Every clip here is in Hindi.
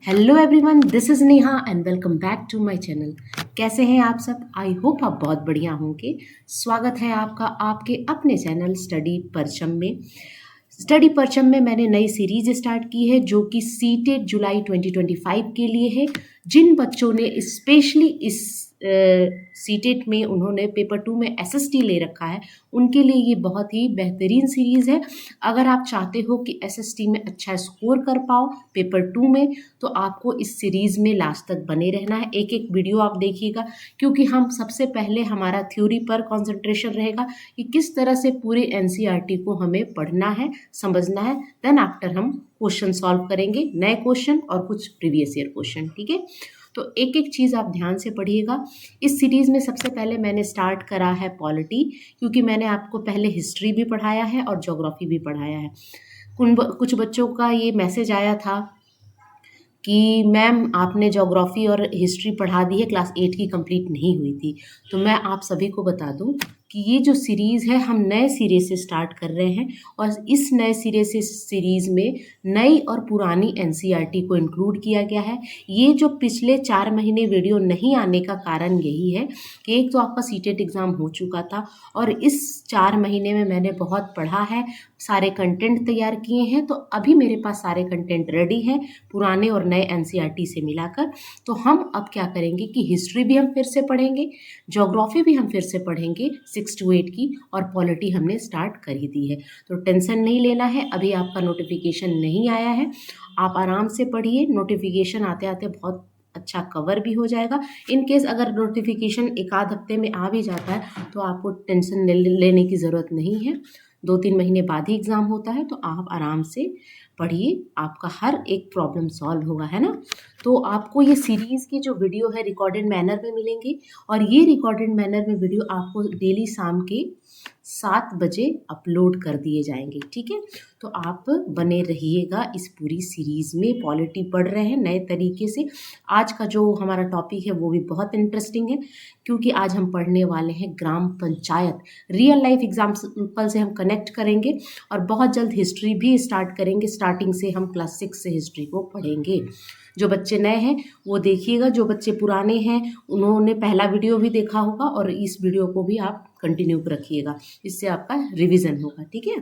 Hello everyone, this is Neha and welcome back to my channel. कैसे हैं आप सब? आई होप आप बहुत बढ़िया होंगे। स्वागत है आपका आपके अपने चैनल स्टडी परचम में। स्टडी परचम में मैंने नई सीरीज स्टार्ट की है जो कि सीटेट जुलाई 2025 के लिए है। जिन बच्चों ने स्पेशली इस सीटेट में उन्होंने पेपर 2 में एसएसटी ले रखा है, उनके लिए ये बहुत ही बेहतरीन सीरीज़ है। अगर आप चाहते हो कि एसएसटी में अच्छा स्कोर कर पाओ पेपर 2 में, तो आपको इस सीरीज़ में लास्ट तक बने रहना है। एक एक वीडियो आप देखिएगा, क्योंकि हम सबसे पहले हमारा थ्योरी पर कंसंट्रेशन रहेगा कि किस तरह से पूरे एनसीईआरटी को हमें पढ़ना है, समझना है। देन आफ्टर हम क्वेश्चन सॉल्व करेंगे, नए क्वेश्चन और कुछ प्रीवियस ईयर क्वेश्चन। ठीक है, तो एक एक चीज़ आप ध्यान से पढ़िएगा। इस सीरीज़ में सबसे पहले मैंने स्टार्ट करा है पॉलिटी, क्योंकि मैंने आपको पहले हिस्ट्री भी पढ़ाया है और ज्योग्राफी भी पढ़ाया है। कुछ बच्चों का ये मैसेज आया था कि मैम आपने ज्योग्राफी और हिस्ट्री पढ़ा दी है, क्लास 8 की कंप्लीट नहीं हुई थी। तो मैं आप सभी को बता दूं कि ये जो सीरीज़ है हम नए सिरे से स्टार्ट कर रहे हैं, और इस नए सिरे से सीरीज़ में नई और पुरानी एनसीईआरटी को इंक्लूड किया गया है। ये जो पिछले 4 महीने वीडियो नहीं आने का कारण यही है कि एक तो आपका सीटेट एग्ज़ाम हो चुका था, और इस 4 महीने में मैंने बहुत पढ़ा है, सारे कंटेंट तैयार किए हैं। तो अभी मेरे पास सारे कंटेंट रेडी हैं पुराने और नए एनसीईआरटी से मिलाकर। तो हम अब क्या करेंगे कि हिस्ट्री भी हम फिर से पढ़ेंगे, ज्योग्राफी भी हम फिर से पढ़ेंगे 6 to 8 की, और पॉलिटी हमने स्टार्ट कर ही दी है। तो टेंशन नहीं लेना है, अभी आपका नोटिफिकेशन नहीं आया है, आप आराम से पढ़िए। नोटिफिकेशन आते आते बहुत अच्छा कवर भी हो जाएगा। इन केस अगर नोटिफिकेशन एक आध हफ्ते में आ भी जाता है तो आपको टेंशन लेने की ज़रूरत नहीं है। 2-3 महीने बाद ही एग्ज़ाम होता है, तो आप आराम से पढ़िए, आपका हर एक प्रॉब्लम सॉल्व होगा, है ना। तो आपको ये सीरीज़ की जो वीडियो है रिकॉर्डेड मैनर में मिलेंगी, और ये रिकॉर्डेड मैनर में वीडियो आपको डेली शाम के 7 बजे अपलोड कर दिए जाएंगे। ठीक है, तो आप बने रहिएगा इस पूरी सीरीज़ में। पॉलिटी पढ़ रहे हैं नए तरीके से। आज का जो हमारा टॉपिक है वो भी बहुत इंटरेस्टिंग है, क्योंकि आज हम पढ़ने वाले हैं ग्राम पंचायत। रियल लाइफ एग्जाम्पल से हम कनेक्ट करेंगे, और बहुत जल्द हिस्ट्री भी स्टार्ट करेंगे। स्टार्टिंग से हम क्लास 6 से हिस्ट्री को पढ़ेंगे। जो बच्चे नए हैं वो देखिएगा, जो बच्चे पुराने हैं उन्होंने पहला वीडियो भी देखा होगा, और इस वीडियो को भी आप कंटिन्यू रखिएगा, इससे आपका रिवीजन होगा। ठीक है,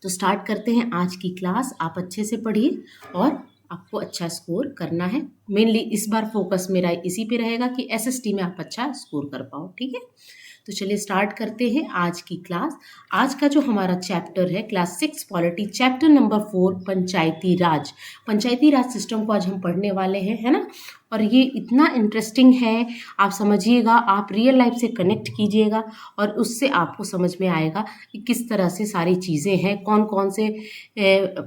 तो स्टार्ट करते हैं आज की क्लास। आप अच्छे से पढ़िए और आपको अच्छा स्कोर करना है। मेनली इस बार फोकस मेरा इसी पे रहेगा कि एसएसटी में आप अच्छा स्कोर कर पाओ। ठीक है, तो चलिए स्टार्ट करते हैं आज की क्लास। आज का जो हमारा चैप्टर है क्लास 6 पॉलिटी, चैप्टर नंबर 4 पंचायती राज। पंचायती राज सिस्टम को आज हम पढ़ने वाले हैं, है ना। और ये इतना इंटरेस्टिंग है, आप समझिएगा, आप रियल लाइफ से कनेक्ट कीजिएगा, और उससे आपको समझ में आएगा कि किस तरह से सारी चीज़ें हैं, कौन कौन से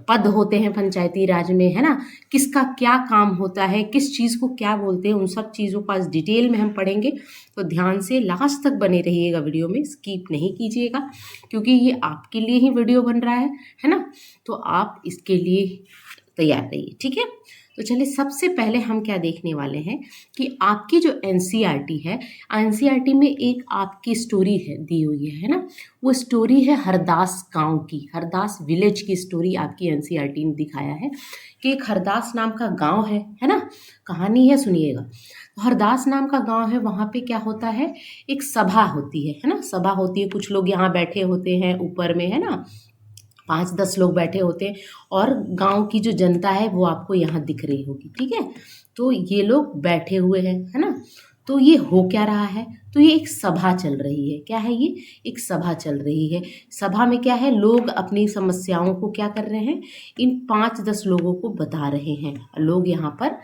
पद होते हैं पंचायती राज में, है ना, किसका क्या काम होता है, किस चीज़ को क्या बोलते हैं, उन सब चीज़ों का डिटेल में हम पढ़ेंगे। तो ध्यान से लास्ट तक बने रहिएगा, वीडियो में स्किप नहीं कीजिएगा, क्योंकि ये आपके लिए ही वीडियो बन रहा है ना। तो आप इसके लिए तैयार रहिए। ठीक है, तो चलिए सबसे पहले हम क्या देखने वाले हैं कि आपकी जो एनसीईआरटी है, एनसीईआरटी में एक आपकी स्टोरी है दी हुई है ना। वो स्टोरी है हरदास गांव की, हरदास विलेज की स्टोरी आपकी एनसीईआरटी ने दिखाया है कि एक हरदास नाम का गांव है ना। कहानी है, सुनिएगा। हरदास नाम का गांव है, वहाँ पे क्या होता है, एक सभा होती है ना। सभा होती है, कुछ लोग यहाँ बैठे होते हैं ऊपर में, है ना, 5-10 लोग बैठे होते हैं, और गांव की जो जनता है वो आपको यहाँ दिख रही होगी। ठीक है, तो ये लोग बैठे हुए हैं, है ना। तो ये हो क्या रहा है, तो ये एक सभा चल रही है। क्या है ये, एक सभा चल रही है। सभा में क्या है, लोग अपनी समस्याओं को क्या कर रहे हैं, इन 5-10 लोगों को बता रहे हैं। लोग यहाँ पर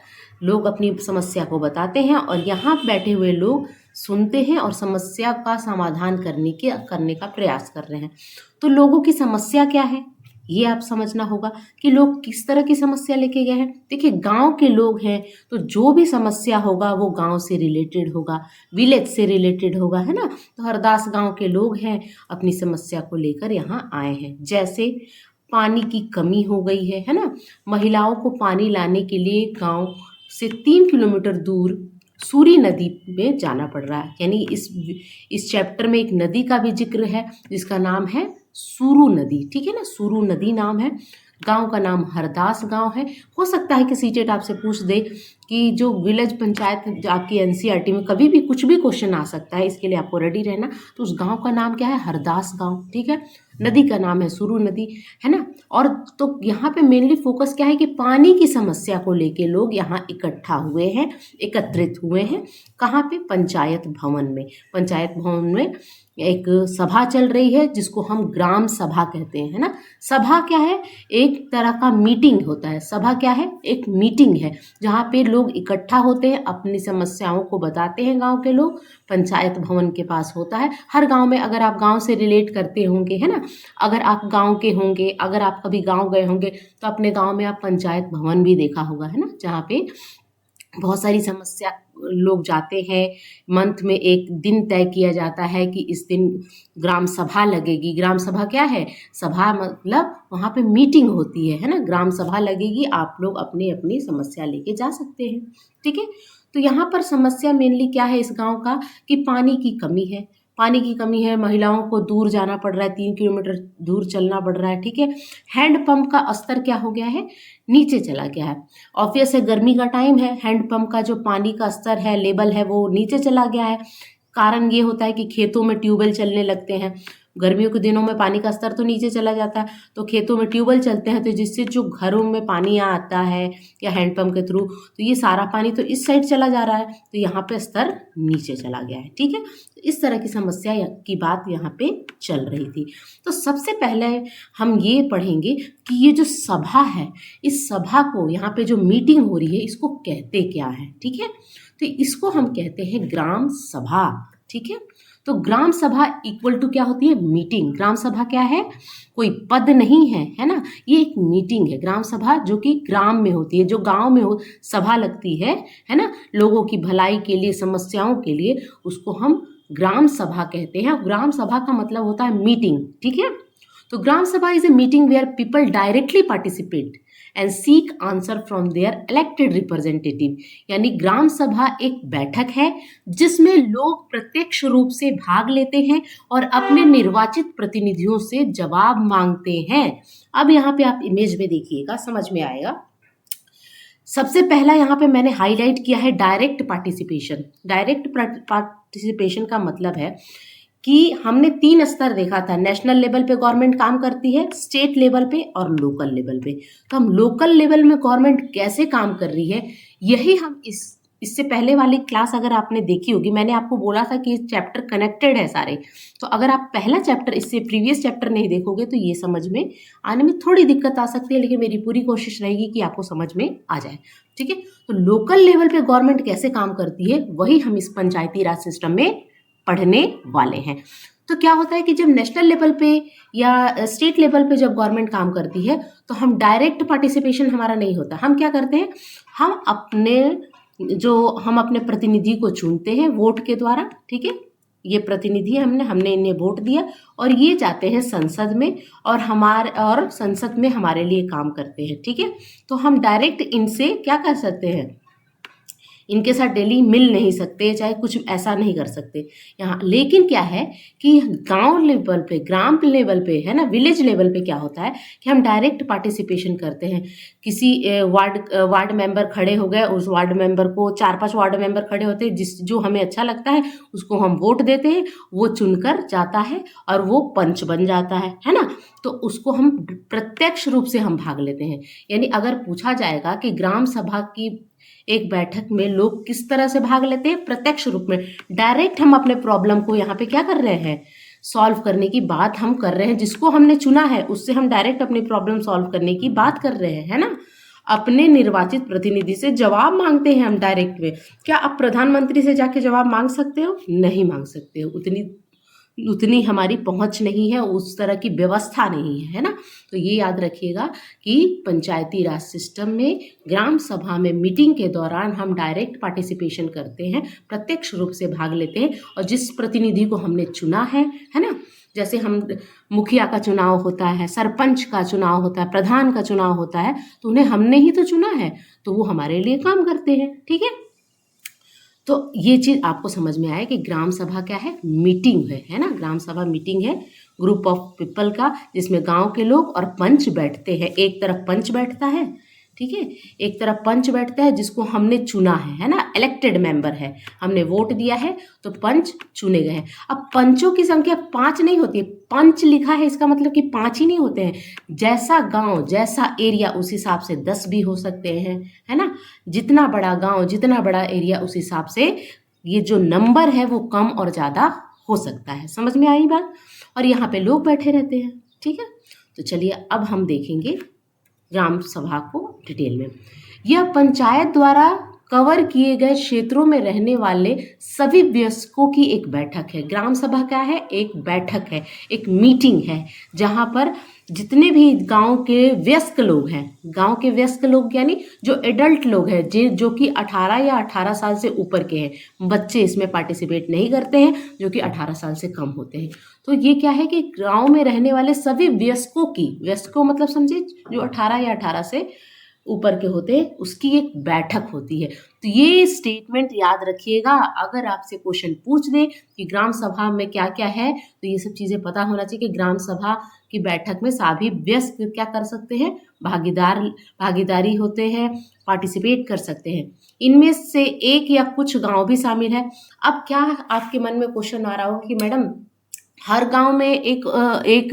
लोग अपनी समस्या को बताते हैं, और यहाँ बैठे हुए लोग सुनते हैं और समस्या का समाधान करने का प्रयास कर रहे हैं। तो लोगों की समस्या क्या है, ये आप समझना होगा कि लोग किस तरह की समस्या लेके गए हैं। देखिए, गांव के लोग हैं, तो जो भी समस्या होगा वो गांव से रिलेटेड होगा, विलेज से रिलेटेड होगा, है ना। तो हरदास गांव के लोग हैं, अपनी समस्या को लेकर यहाँ आए हैं। जैसे पानी की कमी हो गई है ना। महिलाओं को पानी लाने के लिए गांव से 3 किलोमीटर दूर सूरी नदी में जाना पड़ रहा है। यानी इस चैप्टर में एक नदी का भी जिक्र है जिसका नाम है सुरु नदी। ठीक है ना, सुरु नदी नाम है। गांव का नाम हरदास गांव है। हो सकता है कि सीटेट आपसे पूछ दे कि जो विलेज पंचायत आपकी एनसीईआरटी में कभी भी कुछ भी क्वेश्चन आ सकता है, इसके लिए आपको रेडी रहना। तो उस गांव का नाम क्या है? हरदास गांव, ठीक है। नदी का नाम है सुरु नदी, है ना। और तो यहाँ पे मेनली फोकस क्या है कि पानी की समस्या को लेके लोग यहाँ इकट्ठा हुए हैं, एकत्रित हुए हैं। कहाँ पे? पंचायत भवन में। पंचायत भवन में एक सभा चल रही है जिसको हम ग्राम सभा कहते हैं, है ना। सभा क्या है? एक तरह का मीटिंग होता है। सभा क्या है? एक मीटिंग है जहाँ पे लोग इकट्ठा होते हैं, अपनी समस्याओं को बताते हैं। गांव के लोग पंचायत भवन के पास होता है। हर गांव में, अगर आप गांव से रिलेट करते होंगे, है ना, अगर आप गांव के होंगे, अगर आप कभी गांव गए होंगे तो अपने गांव में आप पंचायत भवन भी देखा होगा, है ना, जहाँ पे बहुत सारी समस्या लोग जाते हैं। मंथ में एक दिन तय किया जाता है कि इस दिन ग्राम सभा लगेगी। ग्राम सभा क्या है? सभा मतलब वहाँ पे मीटिंग होती है ना। ग्राम सभा लगेगी, आप लोग अपनी अपनी समस्या लेके जा सकते हैं, ठीक है। तो यहाँ पर समस्या मेनली क्या है इस गांव का कि पानी की कमी है। पानी की कमी है, महिलाओं को दूर जाना पड़ रहा है, 3 किलोमीटर दूर चलना पड़ रहा है, ठीक है। हैंडपंप का स्तर क्या हो गया है? नीचे चला गया है। ऑब्वियस है, गर्मी का टाइम है, हैंडपंप का जो पानी का स्तर है, लेवल है, वो नीचे चला गया है। कारण ये होता है कि खेतों में ट्यूबवेल चलने लगते हैं। गर्मियों के दिनों में पानी का स्तर तो नीचे चला जाता है, तो खेतों में ट्यूबवेल चलते हैं, तो जिससे जो घरों में पानी आता है या हैंडपंप के थ्रू, तो ये सारा पानी तो इस साइड चला जा रहा है, तो यहाँ पे स्तर नीचे चला गया है, ठीक है। तो इस तरह की समस्या की बात यहाँ पे चल रही थी। तो सबसे पहले हम ये पढ़ेंगे कि ये जो सभा है, इस सभा को, यहाँ पे जो मीटिंग हो रही है, इसको कहते क्या है, ठीक है। तो इसको हम कहते हैं ग्राम सभा, ठीक है। तो ग्राम सभा इक्वल टू क्या होती है? मीटिंग। ग्राम सभा क्या है? कोई पद नहीं है, है ना, ये एक मीटिंग है। ग्राम सभा जो कि ग्राम में होती है, जो गांव में सभा लगती है ना, लोगों की भलाई के लिए, समस्याओं के लिए, उसको हम ग्राम सभा कहते हैं। ग्राम सभा का मतलब होता है मीटिंग, ठीक है। तो gram sabha is a meeting where people directly participate and seek answer from their elected representative. यानी ग्राम सभा एक बैठक है जिसमें लोग प्रत्यक्ष रूप से भाग लेते हैं और अपने निर्वाचित प्रतिनिधियों से जवाब मांगते हैं। अब यहाँ पे आप इमेज में देखिएगा, समझ में आएगा। सबसे पहला यहाँ पे मैंने हाईलाइट किया है डायरेक्ट पार्टिसिपेशन। डायरेक्ट पार्टिसिपेशन का मतलब है कि हमने 3 स्तर देखा था। नेशनल लेवल पे गवर्नमेंट काम करती है, स्टेट लेवल पे और लोकल लेवल पे। तो हम लोकल लेवल में गवर्नमेंट कैसे काम कर रही है, यही हम इससे पहले वाली क्लास अगर आपने देखी होगी, मैंने आपको बोला था कि चैप्टर कनेक्टेड है सारे। तो अगर आप पहला चैप्टर, इससे प्रीवियस चैप्टर नहीं देखोगे तो ये समझ में आने में थोड़ी दिक्कत आ सकती है, लेकिन मेरी पूरी कोशिश रहेगी कि आपको समझ में आ जाए, ठीक है। तो लोकल लेवल पे गवर्नमेंट कैसे काम करती है, वही हम इस पंचायती राज सिस्टम में पढ़ने वाले हैं। तो क्या होता है कि जब नेशनल लेवल पे या स्टेट लेवल पे जब गवर्नमेंट काम करती है तो हम डायरेक्ट पार्टिसिपेशन हमारा नहीं होता। हम क्या करते हैं, हम अपने प्रतिनिधि को चुनते हैं वोट के द्वारा, ठीक है। ये प्रतिनिधि हमने इन्हें वोट दिया और ये जाते हैं संसद में और संसद में हमारे लिए काम करते हैं, ठीक है। तो हम डायरेक्ट इनसे क्या कर सकते हैं, इनके साथ डेली मिल नहीं सकते, चाहे कुछ ऐसा नहीं कर सकते यहाँ। लेकिन क्या है कि गांव लेवल पे, ग्राम लेवल पे, है ना, विलेज लेवल पे क्या होता है कि हम डायरेक्ट पार्टिसिपेशन करते हैं। किसी वार्ड मेंबर खड़े हो गए, उस वार्ड मेंबर को 4-5 वार्ड मेंबर खड़े होते हैं, जो हमें अच्छा लगता है उसको हम वोट देते हैं, वो चुनकर जाता है और वो पंच बन जाता है ना। तो उसको हम प्रत्यक्ष रूप से हम भाग लेते हैं। यानी अगर पूछा जाएगा कि ग्राम सभा की एक बैठक में लोग किस तरह से भाग लेते हैं, प्रत्यक्ष रूप में, डायरेक्ट हम अपने प्रॉब्लम को यहाँ पे क्या कर रहे हैं, सॉल्व करने की बात हम कर रहे हैं। जिसको हमने चुना है उससे हम डायरेक्ट अपनी प्रॉब्लम सॉल्व करने की बात कर रहे हैं, है ना। अपने निर्वाचित प्रतिनिधि से जवाब मांगते हैं हम डायरेक्ट में। क्या आप प्रधानमंत्री से जाके जवाब मांग सकते हो? नहीं मांग सकते हो, उतनी हमारी पहुंच नहीं है, उस तरह की व्यवस्था नहीं है ना। तो ये याद रखिएगा कि पंचायती राज सिस्टम में ग्राम सभा में मीटिंग के दौरान हम डायरेक्ट पार्टिसिपेशन करते हैं, प्रत्यक्ष रूप से भाग लेते हैं और जिस प्रतिनिधि को हमने चुना है ना, जैसे हम मुखिया का चुनाव होता है, सरपंच का चुनाव होता है, प्रधान का चुनाव होता है, तो उन्हें हमने ही तो चुना है, तो वो हमारे लिए काम करते हैं, ठीक है। तो ये चीज़ आपको समझ में आया कि ग्राम सभा क्या है, मीटिंग है ना। ग्राम सभा मीटिंग है ग्रुप ऑफ पीपल का, जिसमें गांव के लोग और पंच बैठते हैं। एक तरफ पंच बैठता है, ठीक है, एक तरफ पंच बैठता है जिसको हमने चुना है ना, इलेक्टेड मेंबर है, हमने वोट दिया है तो पंच चुने गए हैं। अब पंचों की संख्या 5 नहीं होती है, पंच लिखा है इसका मतलब कि 5 ही नहीं होते हैं। जैसा गांव जैसा एरिया उस हिसाब से 10 भी हो सकते हैं, है ना। जितना बड़ा गांव जितना बड़ा एरिया उस हिसाब से ये जो नंबर है वो कम और ज़्यादा हो सकता है। समझ में आई बात। और यहाँ पे लोग बैठे रहते हैं, ठीक है। तो चलिए अब हम देखेंगे ग्राम सभा को डिटेल में। यह पंचायत द्वारा कवर किए गए क्षेत्रों में रहने वाले सभी वयस्कों की एक बैठक है। ग्राम सभा क्या है, एक बैठक है, एक मीटिंग है, जहाँ पर जितने भी गांव के वयस्क लोग हैं, गांव के वयस्क लोग यानी जो एडल्ट लोग हैं, जो कि 18 या 18 साल से ऊपर के हैं, बच्चे इसमें पार्टिसिपेट नहीं करते हैं जो कि 18 साल से कम होते हैं। तो ये क्या है कि गांव में रहने वाले सभी वयस्कों की, वयस्कों मतलब समझे जो 18 या 18 से ऊपर के होते हैं, उसकी एक बैठक होती है। तो ये स्टेटमेंट याद रखिएगा, अगर आपसे क्वेश्चन पूछ दे कि ग्राम सभा में क्या क्या है, तो ये सब चीज़ें पता होना चाहिए कि ग्राम सभा की बैठक में सभी वयस्क क्या कर सकते हैं, भागीदारी होते हैं, पार्टिसिपेट कर सकते हैं। इनमें से एक या कुछ गांव भी शामिल है। अब क्या आपके मन में क्वेश्चन आ रहा हो कि मैडम हर गांव में एक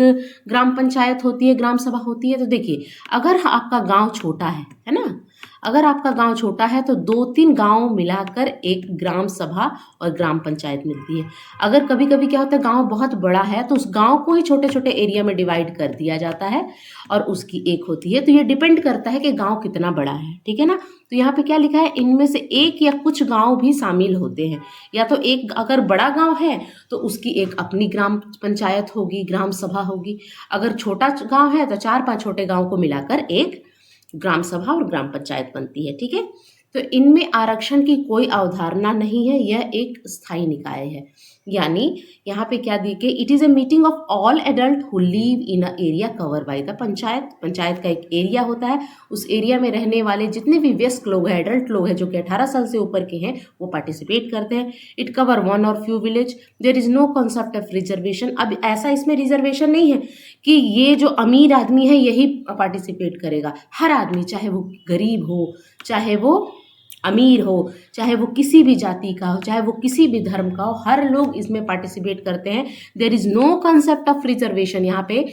ग्राम पंचायत होती है, ग्राम सभा होती है। तो देखिए, अगर आपका गांव छोटा है ना, अगर आपका गांव छोटा है तो 2-3 गांव मिलाकर एक ग्राम सभा और ग्राम पंचायत मिलती है। अगर कभी कभी क्या होता है गांव बहुत बड़ा है तो उस गांव को ही छोटे छोटे एरिया में डिवाइड कर दिया जाता है और उसकी एक होती है। तो ये डिपेंड करता है कि गांव कितना बड़ा है, ठीक है ना। तो यहाँ पे क्या लिखा है, इनमें से एक या कुछ गांव भी शामिल होते हैं। या तो एक अगर बड़ा गांव है तो उसकी एक अपनी ग्राम पंचायत होगी, ग्राम सभा होगी। अगर छोटा गांव है तो 4-5 छोटे गांव को मिलाकर एक ग्राम सभा और ग्राम पंचायत बनती है, ठीक है। तो इनमें आरक्षण की कोई अवधारणा नहीं है, यह एक स्थायी निकाय है। यानी यहाँ पे क्या दिए, it is a meeting of all adult who live in a area cover by the panchayat. Panchayat का एक एरिया होता है, उस एरिया में रहने वाले जितने भी वयस्क लोग हैं, एडल्ट लोग हैं जो कि 18 साल से ऊपर के हैं, वो पार्टिसिपेट करते हैं। It cover one or few village, there is no concept of reservation. अब ऐसा इसमें रिजर्वेशन नहीं है कि ये जो अमीर आदमी है यही पार्टिसिपेट करेगा। हर आदमी, चाहे वो गरीब हो, चाहे वो अमीर हो, चाहे वो किसी भी जाति का हो, चाहे वो किसी भी धर्म का हो, हर लोग इसमें पार्टिसिपेट करते हैं। There is no concept of reservation, यहाँ पे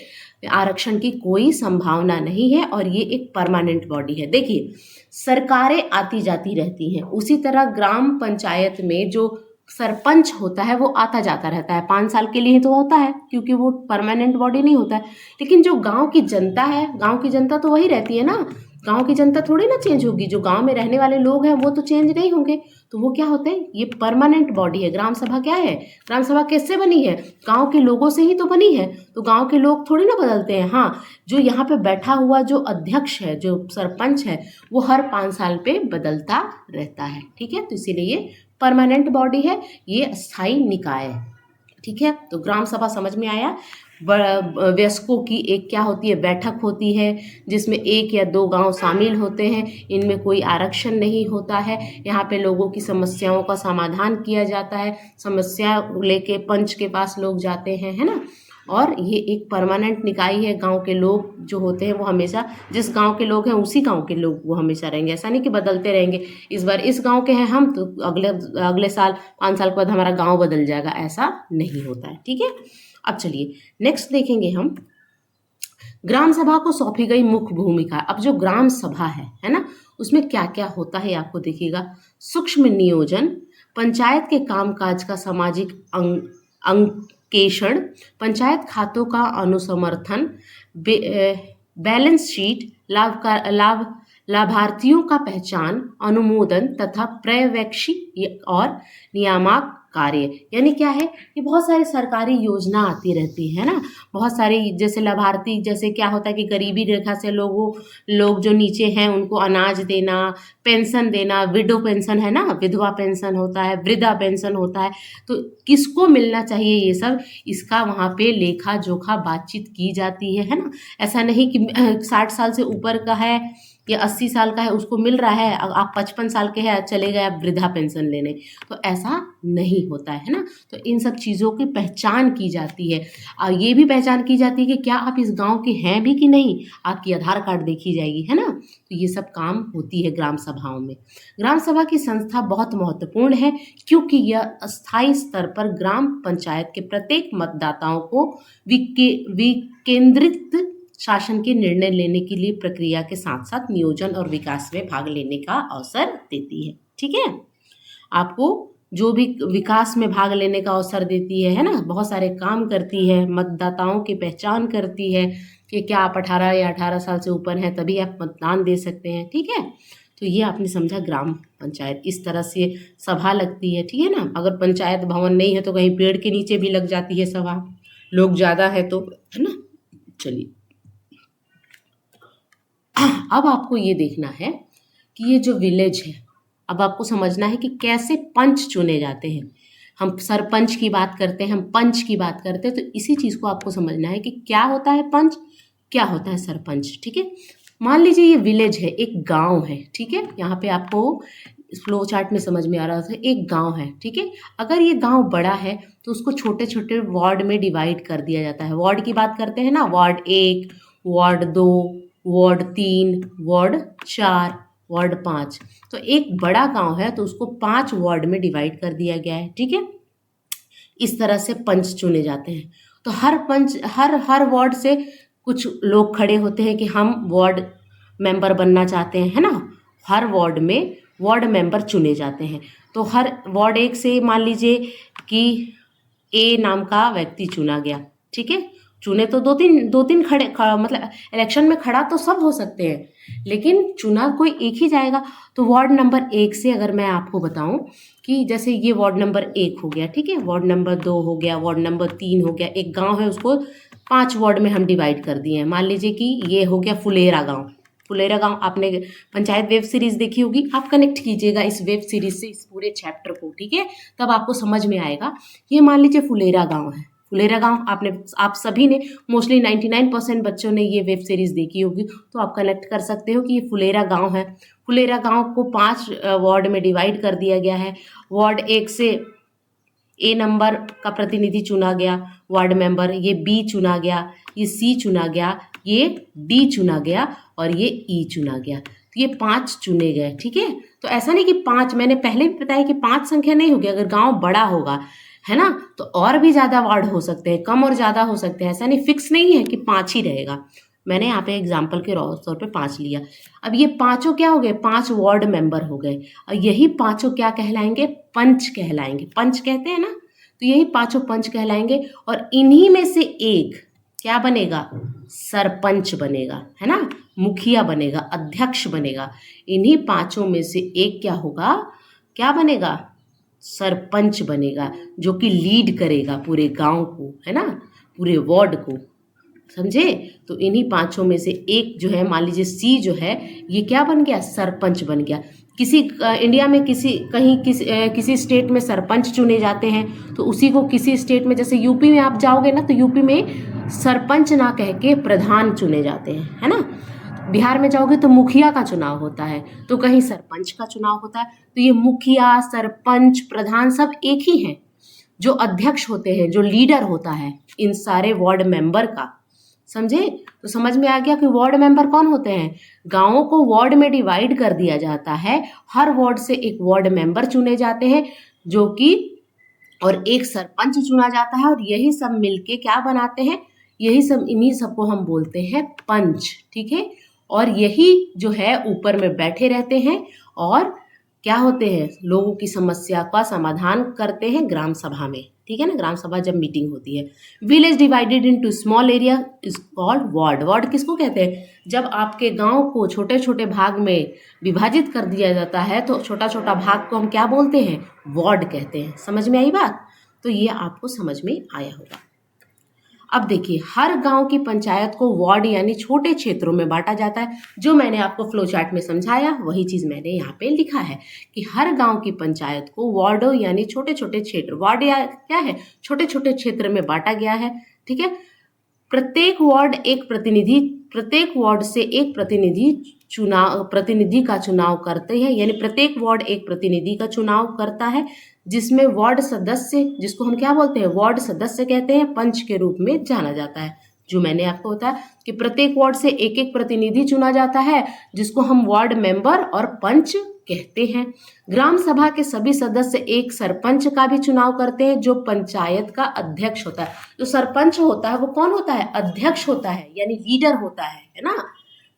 आरक्षण की कोई संभावना नहीं है और ये एक परमानेंट बॉडी है। देखिए, सरकारें आती जाती रहती हैं, उसी तरह ग्राम पंचायत में जो सरपंच होता है वो आता जाता रहता है, 5 साल के लिए ही तो होता है क्योंकि वो परमानेंट बॉडी नहीं होता है। लेकिन जो गांव की जनता है, गांव की जनता तो वही रहती है ना, गांव की जनता थोड़ी ना चेंज होगी। जो गांव में रहने वाले लोग हैं वो तो चेंज नहीं होंगे। तो वो क्या होते हैं, ये परमानेंट बॉडी है। ग्राम सभा क्या है, ग्राम सभा किससे बनी है, गांव के लोगों से ही तो बनी है। तो गांव के लोग थोड़ी ना बदलते हैं। हाँ, जो यहाँ पे बैठा हुआ जो अध्यक्ष है, जो सरपंच है, वो हर 5 साल पे बदलता रहता है, ठीक है। तो इसीलिए ये परमानेंट बॉडी है, ये स्थायी निकाय है, ठीक है। तो ग्राम सभा समझ में आया। वयस्कों की एक क्या होती है, बैठक होती है जिसमें 1 या 2 गांव शामिल होते हैं। इनमें कोई आरक्षण नहीं होता है। यहाँ पे लोगों की समस्याओं का समाधान किया जाता है। समस्या लेके पंच के पास लोग जाते हैं, है ना। और ये एक परमानेंट निकाय है। गांव के लोग जो होते हैं वो हमेशा, जिस गांव के लोग हैं उसी गांव के लोग वो हमेशा रहेंगे। ऐसा नहीं कि बदलते रहेंगे, इस बार इस गांव के हैं हम तो अगले साल 5 साल के बाद हमारा गांव बदल जाएगा, ऐसा नहीं होता है, ठीक है। अब चलिए नेक्स्ट देखेंगे हम ग्राम सभा को सौंपी गई मुख्य भूमिका। अब जो ग्राम सभा है ना, उसमें क्या क्या होता है आपको देखिएगा। सूक्ष्म नियोजन, पंचायत के कामकाज का सामाजिक अंकेक्षण, पंचायत खातों का अनुसमर्थन, बैलेंस शीट, लाभार्थियों का पहचान, अनुमोदन तथा पर्यवेक्षी और नियामक कार्य। यानी क्या है, ये बहुत सारी सरकारी योजना आती रहती है ना, बहुत सारी, जैसे लाभार्थी, जैसे क्या होता है कि गरीबी रेखा से लोग जो नीचे हैं उनको अनाज देना, पेंशन देना, विडो पेंशन है ना, विधवा पेंशन होता है, वृद्धा पेंशन होता है। तो किसको मिलना चाहिए ये सब, इसका वहाँ पे लेखा जोखा बातचीत की जाती है ना। ऐसा नहीं कि 60 साल से ऊपर का है या 80 साल का है उसको मिल रहा है, आप 55 साल के हैं चले गए आप वृद्धा पेंशन लेने, तो ऐसा नहीं होता है ना। तो इन सब चीज़ों की पहचान की जाती है। और ये भी पहचान की जाती है कि क्या आप इस गांव के हैं भी कि नहीं, आपकी आधार कार्ड देखी जाएगी, है ना। तो ये सब काम होती है ग्राम सभाओं में। ग्राम सभा की संस्था बहुत महत्वपूर्ण है क्योंकि यह स्थायी स्तर पर ग्राम पंचायत के प्रत्येक मतदाताओं को विकेंद्रित शासन के निर्णय लेने के लिए प्रक्रिया के साथ साथ नियोजन और विकास में भाग लेने का अवसर देती है। ठीक है, आपको जो भी विकास में भाग लेने का अवसर देती है ना, बहुत सारे काम करती है, मतदाताओं की पहचान करती है कि क्या आप 18 या 18 साल से ऊपर हैं तभी आप मतदान दे सकते हैं। ठीक है, तो ये आपने समझा ग्राम पंचायत इस तरह से सभा लगती है। ठीक है ना, अगर पंचायत भवन नहीं है तो कहीं पेड़ के नीचे भी लग जाती है सभा, लोग ज़्यादा है तो, है ना। चलिए, अब आपको ये देखना है कि ये जो विलेज है, अब आपको समझना है कि कैसे पंच चुने जाते हैं। हम सरपंच की बात करते हैं, हम पंच की बात करते हैं, तो इसी चीज़ को आपको समझना है कि क्या होता है पंच, क्या होता है सरपंच। ठीक है, मान लीजिए ये विलेज है, एक गांव है। ठीक है, यहाँ पे आपको फ्लो चार्ट में समझ में आ रहा था, एक गांव है। ठीक है, अगर ये गांव बड़ा है तो उसको छोटे छोटे वार्ड में डिवाइड कर दिया जाता है। वार्ड की बात करते हैं ना, ward 1, ward 2, ward 3, ward 4, ward 5। तो एक बड़ा गांव है तो उसको 5 वार्ड में डिवाइड कर दिया गया है। ठीक है, इस तरह से पंच चुने जाते हैं। तो हर पंच हर वार्ड से कुछ लोग खड़े होते हैं कि हम वार्ड मेंबर बनना चाहते हैं, है ना। हर वार्ड में वार्ड मेंबर चुने जाते हैं। तो हर वार्ड 1 से मान लीजिए कि ए नाम का व्यक्ति चुना गया। ठीक है, चुने तो दो तीन मतलब इलेक्शन में खड़ा तो सब हो सकते हैं, लेकिन चुना कोई एक ही जाएगा। तो वार्ड नंबर 1 से अगर मैं आपको बताऊं कि जैसे ये वार्ड नंबर 1 हो गया, ठीक है, वार्ड नंबर 2 हो गया, वार्ड नंबर 3 हो गया, एक गांव है उसको 5 वार्ड में हम डिवाइड कर दिए हैं। मान लीजिए कि ये हो गया फुलेरा गांव। फुलेरा गांव आपने पंचायत वेब सीरीज देखी होगी, आप कनेक्ट कीजिएगा इस वेब सीरीज से इस पूरे चैप्टर को। ठीक है, तब आपको समझ में आएगा। ये मान लीजिए फुलेरा गांव है। फुलेरा गांव आप सभी ने मोस्टली 99% बच्चों ने ये वेब सीरीज देखी होगी, तो आप कनेक्ट कर सकते हो कि ये फुलेरा गांव है। फुलेरा गांव को 5 वार्ड में डिवाइड कर दिया गया है। वार्ड 1 से ए नंबर का प्रतिनिधि चुना गया वार्ड मेंबर, ये बी चुना गया, ये सी चुना गया, ये डी चुना गया और ये ई चुना गया। तो ये 5 चुने गए। ठीक है, तो ऐसा नहीं कि 5, मैंने पहले भी बताया कि 5 संख्या नहीं होगी। अगर गांव बड़ा होगा, है ना, तो और भी ज़्यादा वार्ड हो सकते हैं, कम और ज़्यादा हो सकते हैं। ऐसा नहीं, फिक्स नहीं है कि 5 ही रहेगा। मैंने यहाँ पे एग्जाम्पल के तौर पे 5 लिया। अब ये पांचों क्या हो गए, 5 वार्ड मेंबर हो गए, और यही पांचों क्या कहलाएंगे, पंच कहलाएंगे। पंच कहते हैं ना, तो यही पांचों पंच कहलाएंगे। और इन्हीं में से एक क्या बनेगा, सरपंच बनेगा, है ना, मुखिया बनेगा, अध्यक्ष बनेगा। इन्हीं पांचों में से एक क्या होगा, क्या बनेगा, सरपंच बनेगा, जो कि लीड करेगा पूरे गांव को, है ना, पूरे वार्ड को। समझे, तो इन्हीं पांचों में से एक जो है, मान लीजिए सी जो है, ये क्या बन गया, सरपंच बन गया। किसी इंडिया में किसी स्टेट में सरपंच चुने जाते हैं, तो उसी को किसी स्टेट में, जैसे यूपी में आप जाओगे ना, तो यूपी में सरपंच ना कह के प्रधान चुने जाते हैं, है ना। बिहार में जाओगे तो मुखिया का चुनाव होता है, तो कहीं सरपंच का चुनाव होता है। तो ये मुखिया, सरपंच, प्रधान सब एक ही हैं। जो अध्यक्ष होते हैं, जो लीडर होता है इन सारे वार्ड मेंबर का, समझे। तो समझ में आ गया कि वार्ड मेंबर कौन होते हैं। गांवों को वार्ड में डिवाइड कर दिया जाता है, हर वार्ड से एक वार्ड मेंबर चुने जाते हैं, जो कि, और एक सरपंच चुना जाता है, और यही सब मिलके क्या बनाते हैं, यही सब, इन्हीं सबको हम बोलते हैं पंच। ठीक है, और यही जो है ऊपर में बैठे रहते हैं और क्या होते हैं, लोगों की समस्या का समाधान करते हैं ग्राम सभा में। ठीक है ना, ग्राम सभा जब मीटिंग होती है। Village divided into small area is called ward. Ward किसको कहते हैं, जब आपके गांव को छोटे छोटे भाग में विभाजित कर दिया जाता है, तो छोटा छोटा भाग को हम क्या बोलते हैं, वार्ड कहते हैं। समझ में आई बात, तो ये आपको समझ में आया होगा। अब देखिए, हर गांव की पंचायत को वार्ड यानी छोटे क्षेत्रों में बांटा जाता है। जो मैंने आपको फ्लो चार्ट में समझाया वही चीज मैंने यहाँ पे लिखा है कि हर गांव की पंचायत को वार्डों यानी छोटे छोटे क्षेत्र, वार्ड या क्या है, छोटे छोटे क्षेत्र में बांटा गया है। ठीक है, प्रत्येक वार्ड से एक प्रतिनिधि चुनाव प्रतिनिधि का चुनाव करते हैं, यानी प्रत्येक वार्ड एक प्रतिनिधि का चुनाव करता है, जिसमें वार्ड सदस्य, जिसको हम क्या बोलते हैं, वार्ड सदस्य कहते हैं, पंच के रूप में जाना जाता है। जो मैंने आपको बताया कि प्रत्येक वार्ड से एक एक प्रतिनिधि चुना जाता है, जिसको हम वार्ड मेंबर और पंच कहते हैं। ग्राम सभा के सभी सदस्य एक सरपंच का भी चुनाव करते हैं, जो पंचायत का अध्यक्ष होता है। जो सरपंच होता है वो कौन होता है, अध्यक्ष होता है, यानी लीडर होता है ना,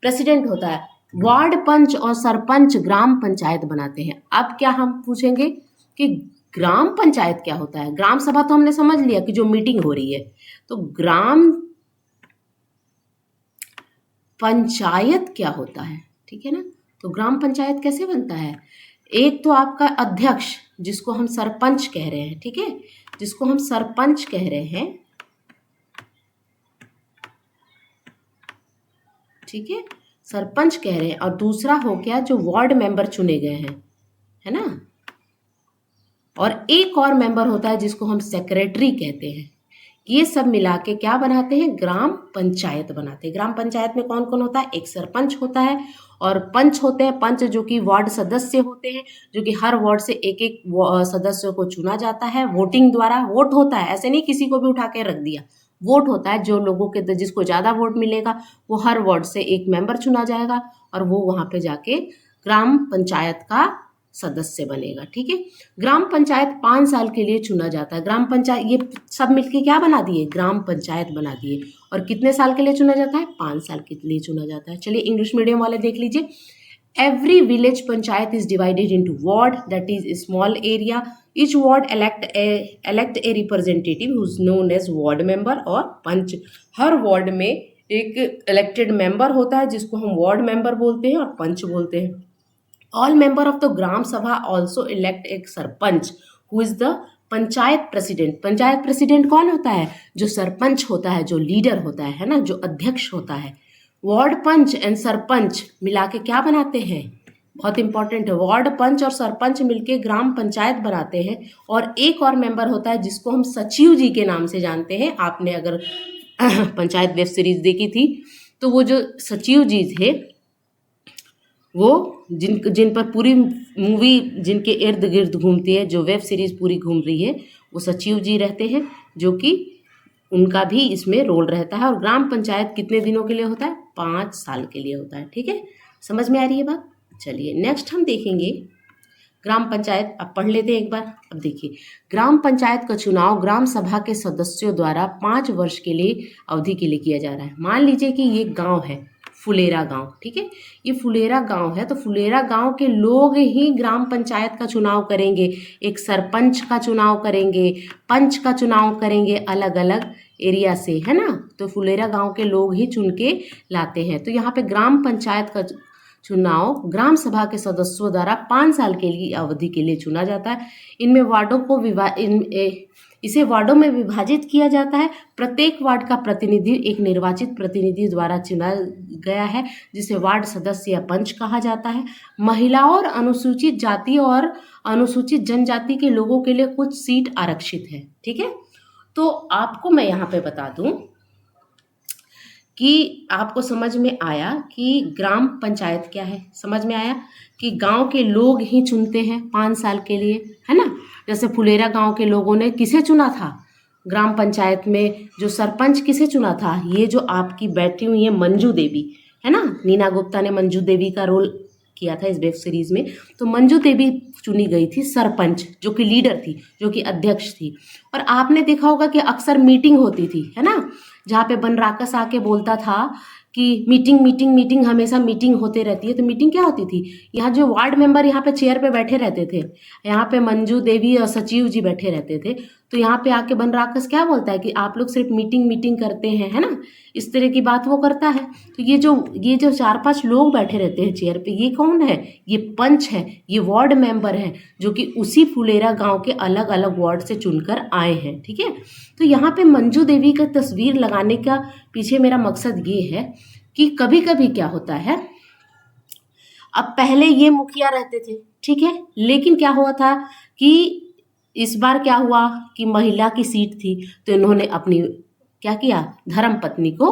प्रेसिडेंट होता है। वार्ड पंच और सरपंच ग्राम पंचायत बनाते हैं। अब क्या हम पूछेंगे कि ग्राम पंचायत क्या होता है। ग्राम सभा तो हमने समझ लिया कि जो मीटिंग हो रही है, तो ग्राम पंचायत क्या होता है, ठीक है ना। तो ग्राम पंचायत कैसे बनता है, एक तो आपका अध्यक्ष, जिसको हम सरपंच कह रहे हैं, ठीक है, जिसको हम सरपंच कह रहे हैं, ठीक है, सरपंच कह रहे हैं। और दूसरा हो गया जो वार्ड मेंबर चुने गए हैं, है ना। और एक और मेंबर होता है जिसको हम सेक्रेटरी कहते हैं। ये सब मिला के क्या बनाते हैं, ग्राम पंचायत बनाते हैं। ग्राम पंचायत में कौन कौन होता है, एक सरपंच होता है और पंच होते हैं। पंच जो कि वार्ड सदस्य होते हैं, जो कि हर वार्ड से एक एक सदस्य को चुना जाता है वोटिंग द्वारा। वोट होता है, ऐसे नहीं किसी को भी उठा के रख दिया, वोट होता है। जो लोगों के जिसको ज़्यादा वोट मिलेगा वो हर वार्ड से एक मेंबर चुना जाएगा और वो वहाँ पे जाके ग्राम पंचायत का सदस्य बनेगा, ठीक है। ग्राम पंचायत 5 साल के लिए चुना जाता है। ग्राम पंचायत ये सब मिलके क्या बना दिए, ग्राम पंचायत बना दिए। और कितने साल के लिए चुना जाता है, 5 साल के लिए चुना जाता है। चलिए इंग्लिश मीडियम वाले देख लीजिए। Every village panchayat is divided into ward, that is small area. Each ward elect a representative who is known as ward member और पंच। हर वार्ड में एक इलेक्टेड मेंबर होता है जिसको हम वार्ड मेंबर बोलते हैं और पंच बोलते हैं। All member of the ग्राम सभा also elect एक sarpanch who is the panchayat president. Panchayat president कौन होता है, जो सरपंच होता है, जो लीडर होता है ना, जो अध्यक्ष होता है। वार्ड पंच एंड सरपंच मिला के क्या बनाते हैं, बहुत इंपॉर्टेंट है, वार्ड पंच और सरपंच मिलके ग्राम पंचायत बनाते हैं। और एक और मेंबर होता है जिसको हम सचिव जी के नाम से जानते हैं। आपने अगर पंचायत वेब सीरीज देखी थी तो वो जो सचिव जी थे, वो जिन पर पूरी मूवी, जिनके इर्द गिर्द घूमती है, जो वेब सीरीज पूरी घूम रही है, वो सचिव जी रहते हैं, जो कि उनका भी इसमें रोल रहता है। और ग्राम पंचायत कितने दिनों के लिए होता है, 5 साल के लिए होता है, ठीक है। समझ में आ रही है बात। चलिए नेक्स्ट हम देखेंगे ग्राम पंचायत। अब पढ़ लेते हैं एक बार। अब देखिए, ग्राम पंचायत का चुनाव ग्राम सभा के सदस्यों द्वारा 5 वर्ष के लिए अवधि के लिए किया जा रहा है। मान लीजिए कि ये गांव है, फुलेरा गांव, ठीक है। ये फुलेरा गांव है, तो फुलेरा गांव के लोग ही ग्राम पंचायत का चुनाव करेंगे। एक सरपंच का चुनाव करेंगे, पंच का चुनाव करेंगे, अलग अलग एरिया से, है ना। तो फुलेरा गांव के लोग ही चुन के लाते हैं। तो यहाँ पे ग्राम पंचायत का चुनाव ग्राम सभा के सदस्यों द्वारा 5 साल के लिए अवधि के लिए चुना जाता है। इनमें वार्डों को इसे वार्डों में विभाजित किया जाता है। प्रत्येक वार्ड का प्रतिनिधि एक निर्वाचित प्रतिनिधि द्वारा चुना गया है, जिसे वार्ड सदस्य या पंच कहा जाता है। महिलाओं और अनुसूचित जाति और अनुसूचित जनजाति के लोगों के लिए कुछ सीट आरक्षित है, ठीक है। तो आपको मैं यहाँ पे बता दूं कि आपको समझ में आया कि ग्राम पंचायत क्या है, समझ में आया कि गांव के लोग ही चुनते हैं 5 साल के लिए, है ना। जैसे फुलेरा गांव के लोगों ने किसे चुना था ग्राम पंचायत में, जो सरपंच किसे चुना था, ये जो आपकी बैठी हुई है मंजू देवी, है ना। नीना गुप्ता ने मंजू देवी का रोल किया था इस वेब सीरीज में। तो मंजू देवी चुनी गई थी सरपंच, जो कि लीडर थी, जो कि अध्यक्ष थी। और आपने देखा होगा कि अक्सर मीटिंग होती थी, है ना, जहाँ पे बनराकस आके बोलता था कि मीटिंग मीटिंग मीटिंग, हमेशा मीटिंग होते रहती है। तो मीटिंग क्या होती थी, यहाँ जो वार्ड मेंबर यहाँ पे चेयर पे बैठे रहते थे, यहाँ पे मंजू देवी और सचिव जी बैठे रहते थे। तो यहाँ पे आके बनराकस क्या बोलता है कि आप लोग सिर्फ मीटिंग मीटिंग करते हैं, है ना, इस तरह की बात वो करता है। तो ये जो 4-5 लोग बैठे रहते हैं चेयर पे, ये कौन है, ये पंच है, ये वार्ड मेंबर है, जो कि उसी फुलेरा गांव के अलग अलग वार्ड से चुनकर आए हैं, ठीक है। तो यहाँ पे मंजू देवी का तस्वीर लगाने का पीछे मेरा मकसद ये है कि कभी कभी क्या होता है, अब पहले ये मुखिया रहते थे, ठीक है, लेकिन क्या हुआ था कि इस बार क्या हुआ कि महिला की सीट थी, तो इन्होंने अपनी क्या किया, धर्म पत्नी को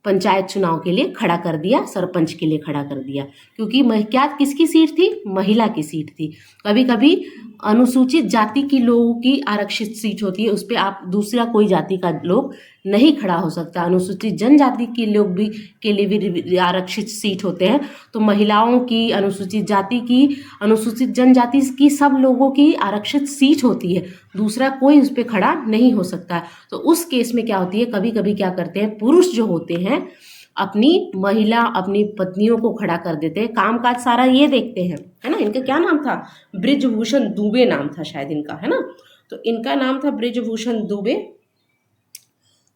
पंचायत चुनाव के लिए खड़ा कर दिया, सरपंच के लिए खड़ा कर दिया, क्योंकि क्या किसकी सीट थी? महिला की सीट थी। कभी कभी अनुसूचित जाति की लोगों की आरक्षित सीट होती है, उस पर आप दूसरा कोई जाति का लोग नहीं खड़ा हो सकता। अनुसूचित जनजाति के लोग भी के लिए भी आरक्षित सीट होते हैं, तो महिलाओं की, अनुसूचित जाति की, अनुसूचित जनजाति की सब लोगों की आरक्षित सीट होती है, दूसरा कोई उस पर खड़ा नहीं हो सकता। तो उस केस में क्या होती है, कभी कभी क्या करते हैं, पुरुष जो होते हैं अपनी पत्नियों को खड़ा कर देते हैं, कामकाज सारा ये देखते हैं, है ना। इनका क्या नाम था? बृजभूषण दुबे नाम था शायद इनका, है ना। तो इनका नाम था बृजभूषण दुबे।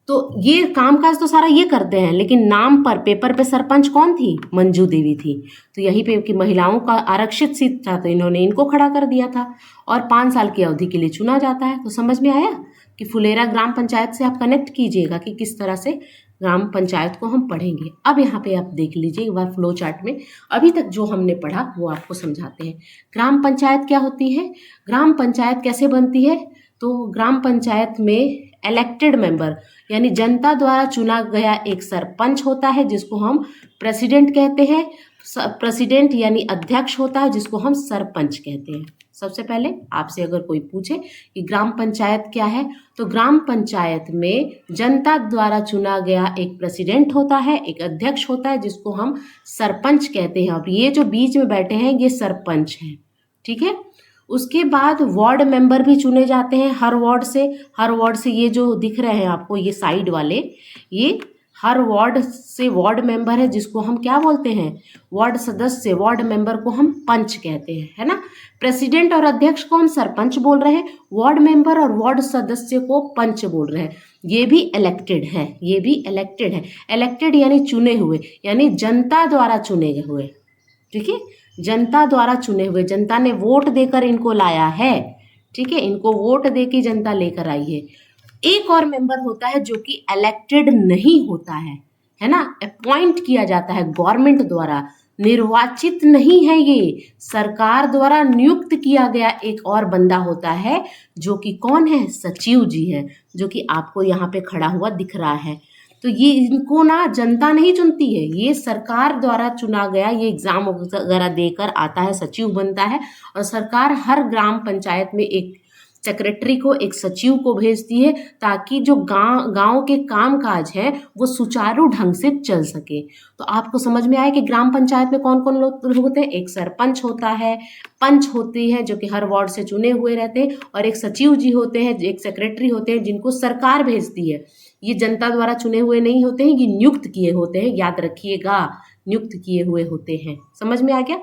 तो ये कामकाज तो सारा ये करते हैं, लेकिन नाम पर, पेपर पे सरपंच कौन थी? मंजू देवी थी। तो यहीं पे कि महिलाओं का आरक्षित सीट था, तो इन्होंने इनको खड़ा कर दिया था और 5 साल की अवधि के लिए चुना जाता है। तो समझ में आया कि फुलेरा ग्राम पंचायत से आप कनेक्ट कीजिएगा कि किस तरह से ग्राम पंचायत को हम पढ़ेंगे। अब यहाँ पे आप देख लीजिए एक बार फ्लो चार्ट में, अभी तक जो हमने पढ़ा वो आपको समझाते हैं। ग्राम पंचायत क्या होती है? ग्राम पंचायत कैसे बनती है? तो ग्राम पंचायत में इलेक्टेड मेंबर यानी जनता द्वारा चुना गया एक सरपंच होता है, जिसको हम प्रेसिडेंट कहते हैं। प्रेसिडेंट यानी अध्यक्ष होता है, जिसको हम सरपंच कहते हैं। सबसे पहले आपसे अगर कोई पूछे कि ग्राम पंचायत क्या है, तो ग्राम पंचायत में जनता द्वारा चुना गया एक प्रेसिडेंट होता है, एक अध्यक्ष होता है, जिसको हम सरपंच कहते हैं। और ये जो बीच में बैठे हैं ये सरपंच हैं, ठीक है। उसके बाद वार्ड मेंबर भी चुने जाते हैं हर वार्ड से ये जो दिख रहे हैं आपको, ये साइड वाले, ये हर वार्ड से वार्ड मेंबर है, जिसको हम क्या बोलते हैं? वार्ड सदस्य। वार्ड मेंबर को हम पंच कहते हैं, है ना। प्रेसिडेंट और अध्यक्ष को हम सरपंच बोल रहे हैं, वार्ड मेंबर और वार्ड सदस्य को पंच बोल रहे हैं। ये भी इलेक्टेड है, ये भी इलेक्टेड है। इलेक्टेड यानी चुने हुए, यानी जनता द्वारा चुने हुए, ठीक है। जनता द्वारा चुने हुए, जनता ने वोट देकर इनको लाया है, ठीक है। इनको वोट देकर जनता लेकर आई है। एक और मेंबर होता है जो कि इलेक्टेड नहीं होता है ना, अपॉइंट किया जाता है गवर्नमेंट द्वारा, निर्वाचित नहीं है, ये सरकार द्वारा नियुक्त किया गया एक और बंदा होता है, जो कि कौन है? सचिव जी है, जो कि आपको यहाँ पे खड़ा हुआ दिख रहा है। तो ये इनको ना जनता नहीं चुनती है, ये सरकार द्वारा चुना गया, ये एग्जाम वगैरह देकर आता है, सचिव बनता है। और सरकार हर ग्राम पंचायत में एक सेक्रेटरी को, एक सचिव को भेजती है, ताकि जो गांव के कामकाज है वो सुचारू ढंग से चल सके। तो आपको समझ में आया कि ग्राम पंचायत में कौन कौन लोग होते हैं? एक सरपंच होता है, पंच होती है जो कि हर वार्ड से चुने हुए रहते हैं, और एक सचिव जी होते हैं, एक सेक्रेटरी होते हैं, जिनको सरकार भेजती है। ये जनता द्वारा चुने हुए नहीं होते हैं, ये नियुक्त किए होते हैं, याद रखिएगा, नियुक्त किए हुए होते हैं। समझ में आ गया?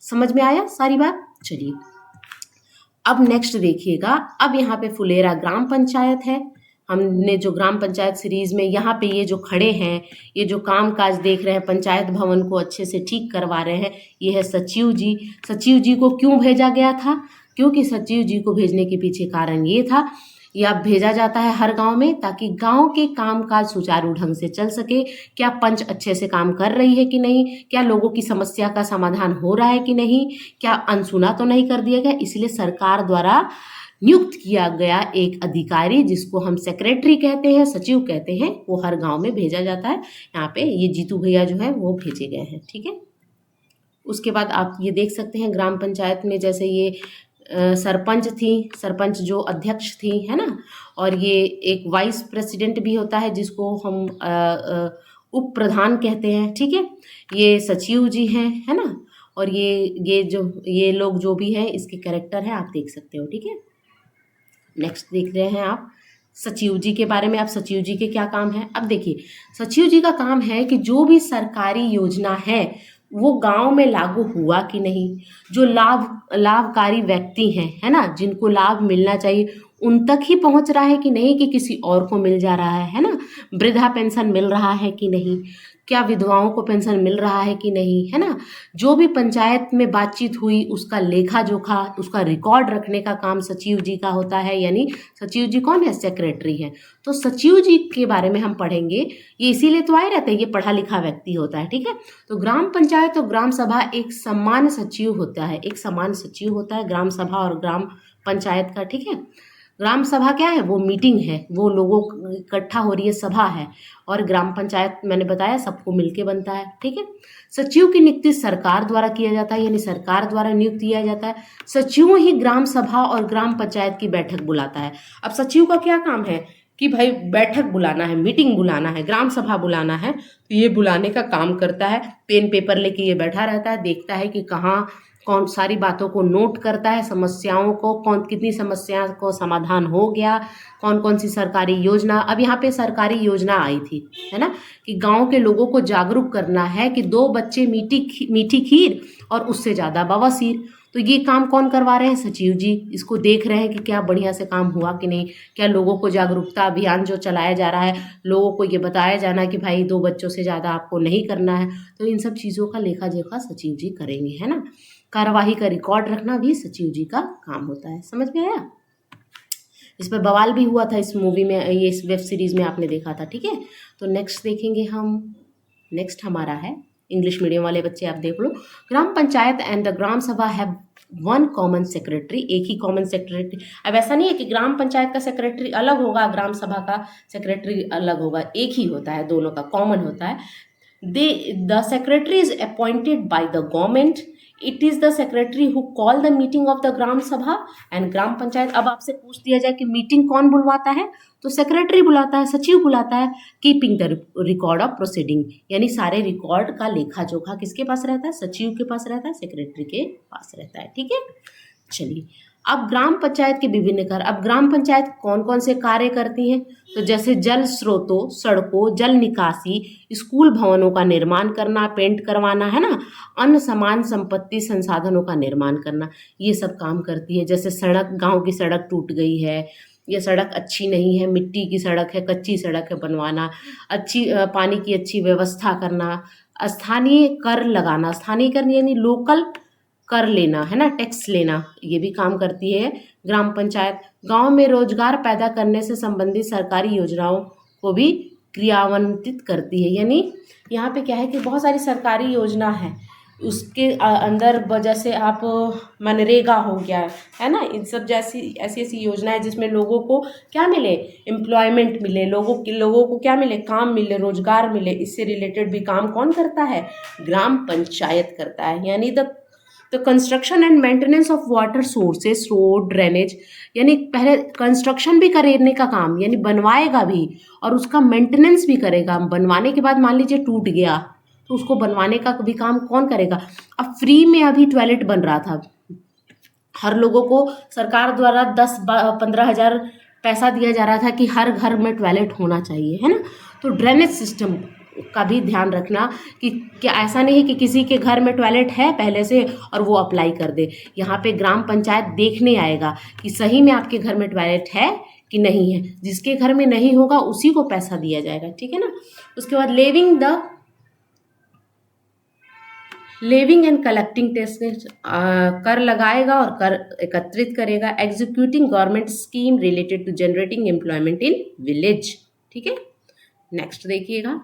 समझ में आया सारी बात? चलिए अब नेक्स्ट देखिएगा। अब यहाँ पे फुलेरा ग्राम पंचायत है। हमने जो ग्राम पंचायत सीरीज में यहाँ पे ये जो खड़े हैं, ये जो काम काज देख रहे हैं, पंचायत भवन को अच्छे से ठीक करवा रहे हैं, ये है सचिव जी। सचिव जी को क्यों भेजा गया था? क्योंकि सचिव जी को भेजने के पीछे कारण ये था, या भेजा जाता है हर गांव में, ताकि गांव के कामकाज सुचारू ढंग से चल सके। क्या पंच अच्छे से काम कर रही है कि नहीं, क्या लोगों की समस्या का समाधान हो रहा है कि नहीं, क्या अनसुना तो नहीं कर दिया गया। इसलिए सरकार द्वारा नियुक्त किया गया एक अधिकारी, जिसको हम सेक्रेटरी कहते हैं, सचिव कहते हैं, वो हर गांव में भेजा जाता है। यहाँ पे ये जीतू भैया जो है वो भेजे गए हैं, ठीक है। उसके बाद आप ये देख सकते हैं ग्राम पंचायत में, जैसे ये सरपंच थी, सरपंच जो अध्यक्ष थी, है ना। और ये एक वाइस प्रेसिडेंट भी होता है, जिसको हम उप प्रधान कहते हैं, ठीक है। ये सचिव जी हैं, है ना। और ये लोग जो भी हैं, इसके कैरेक्टर है, आप देख सकते हो, ठीक है। नेक्स्ट देख रहे हैं आप सचिव जी के बारे में। आप सचिव जी के क्या काम है? अब देखिए, सचिव जी का काम है कि जो भी सरकारी योजना है वो गांव में लागू हुआ कि नहीं, जो लाभकारी व्यक्ति हैं, है ना, जिनको लाभ मिलना चाहिए, उन तक ही पहुंच रहा है कि नहीं, कि किसी और को मिल जा रहा है ना। वृद्धा पेंशन मिल रहा है कि नहीं, क्या विधवाओं को पेंशन मिल रहा है कि नहीं, है ना। जो भी पंचायत में बातचीत हुई, उसका लेखा जोखा, उसका रिकॉर्ड रखने का काम सचिव जी का होता है। यानी सचिव जी कौन है? सेक्रेटरी है। तो सचिव जी के बारे में हम पढ़ेंगे, ये इसीलिए तो आए रहते हैं, ये पढ़ा लिखा व्यक्ति होता है, ठीक है। तो ग्राम पंचायत और ग्राम सभा एक समान सचिव होता है, एक समान सचिव होता है ग्राम सभा और ग्राम पंचायत का, ठीक है। ग्राम सभा क्या है, वो मीटिंग है, वो लोगों इकट्ठा हो रही है, सभा है। और ग्राम पंचायत मैंने बताया सबको मिलके बनता है, ठीक है। सचिव की नियुक्ति सरकार द्वारा किया जाता है, यानी सरकार द्वारा नियुक्त किया जाता है। सचिव ही ग्राम सभा और ग्राम पंचायत की बैठक बुलाता है। अब सचिव का क्या काम है कि भाई बैठक बुलाना है, मीटिंग बुलाना है, ग्राम सभा बुलाना है, तो ये बुलाने का काम करता है। पेन पेपर लेके ये बैठा रहता है, देखता है कि कहाँ कौन सारी बातों को नोट करता है, समस्याओं को कौन कितनी समस्या को समाधान हो गया, कौन कौन सी सरकारी योजना। अब यहाँ पे सरकारी योजना आई थी, है ना, कि गांव के लोगों को जागरूक करना है कि 2 बच्चे मीठी खीर और उससे ज़्यादा बवासीर। तो ये काम कौन करवा रहे हैं, सचिव जी। इसको देख रहे हैं कि क्या बढ़िया से काम हुआ कि नहीं, क्या लोगों को जागरूकता अभियान जो चलाया जा रहा है, लोगों को ये बताया जाना कि भाई 2 बच्चों से ज़्यादा आपको नहीं करना है। तो इन सब चीज़ों का लेखा जोखा सचिव जी करेंगे, है ना। कार्यवाही का रिकॉर्ड रखना भी सचिव जी का काम होता है। समझ में आया। इस पर बवाल भी हुआ था इस मूवी में, ये इस वेब सीरीज में आपने देखा था, ठीक है। तो नेक्स्ट देखेंगे हम। नेक्स्ट हमारा है, इंग्लिश मीडियम वाले बच्चे आप देख लो। ग्राम पंचायत एंड द ग्राम सभा हैव 1 कॉमन सेक्रेटरी, एक ही कॉमन सेक्रेटरी। अब ऐसा नहीं है कि ग्राम पंचायत का सेक्रेटरी अलग होगा, ग्राम सभा का सेक्रेटरी अलग होगा, एक ही होता है, दोनों का कॉमन होता है। The secretary is appointed by the government. It is the secretary who call the meeting of the Gram Sabha and Gram panchayat. अब आपसे पूछ दिया जाए कि मीटिंग कौन बुलवाता है, तो सेक्रेटरी बुलाता है, सचिव बुलाता है। Keeping the record of proceeding, यानी सारे रिकॉर्ड का लेखा जोखा किसके पास रहता है, सचिव के पास रहता है, सेक्रेटरी के पास रहता है, ठीक है। चलिए, अब ग्राम पंचायत के विभिन्न कार्य। अब ग्राम पंचायत कौन कौन से कार्य करती हैं, तो जैसे जल स्रोतों, सड़कों, जल निकासी, स्कूल भवनों का निर्माण करना, पेंट करवाना, है ना, अन्य समान संपत्ति संसाधनों का निर्माण करना, ये सब काम करती है। जैसे सड़क, गांव की सड़क टूट गई है, ये सड़क अच्छी नहीं है, मिट्टी की सड़क है, कच्ची सड़क है, बनवाना, अच्छी पानी की अच्छी व्यवस्था करना, स्थानीय कर लगाना, स्थानीय कर यानी लोकल कर लेना, है ना, टैक्स लेना, ये भी काम करती है ग्राम पंचायत। गांव में रोजगार पैदा करने से संबंधित सरकारी योजनाओं को भी क्रियान्वित करती है। यानी यहाँ पे क्या है कि बहुत सारी सरकारी योजना है, उसके अंदर वजह से आप मनरेगा हो गया, है ना, इन सब जैसी ऐसी ऐसी योजना है जिसमें लोगों को क्या मिले, एम्प्लॉयमेंट मिले, लोगों को क्या मिले, काम मिले, रोजगार मिले। इससे रिलेटेड भी काम कौन करता है, ग्राम पंचायत करता है। यानी the construction and maintenance of water sources, road, drainage, यानी पहले कंस्ट्रक्शन भी करने का काम, यानी बनवाएगा भी और उसका मेंटेनेंस भी करेगा। बनवाने के बाद मान लीजिए टूट गया तो उसको बनवाने का भी काम कौन करेगा। अब फ्री में अभी टॉयलेट बन रहा था, हर लोगों को सरकार द्वारा 10-15 हज़ार पैसा दिया जा रहा था कि हर घर में टॉयलेट होना चाहिए, है ना। तो ड्रेनेज सिस्टम का भी ध्यान रखना कि क्या ऐसा नहीं कि किसी के घर में टॉयलेट है पहले से और वो अप्लाई कर दे। यहाँ पे ग्राम पंचायत देखने आएगा कि सही में आपके घर में टॉयलेट है कि नहीं है। जिसके घर में नहीं होगा उसी को पैसा दिया जाएगा, ठीक है ना। उसके बाद लेविंग एंड कलेक्टिंग टैक्स, कर लगाएगा और कर एकत्रित करेगा। Executing government scheme related to generating employment in village, ठीक है। नेक्स्ट देखिएगा,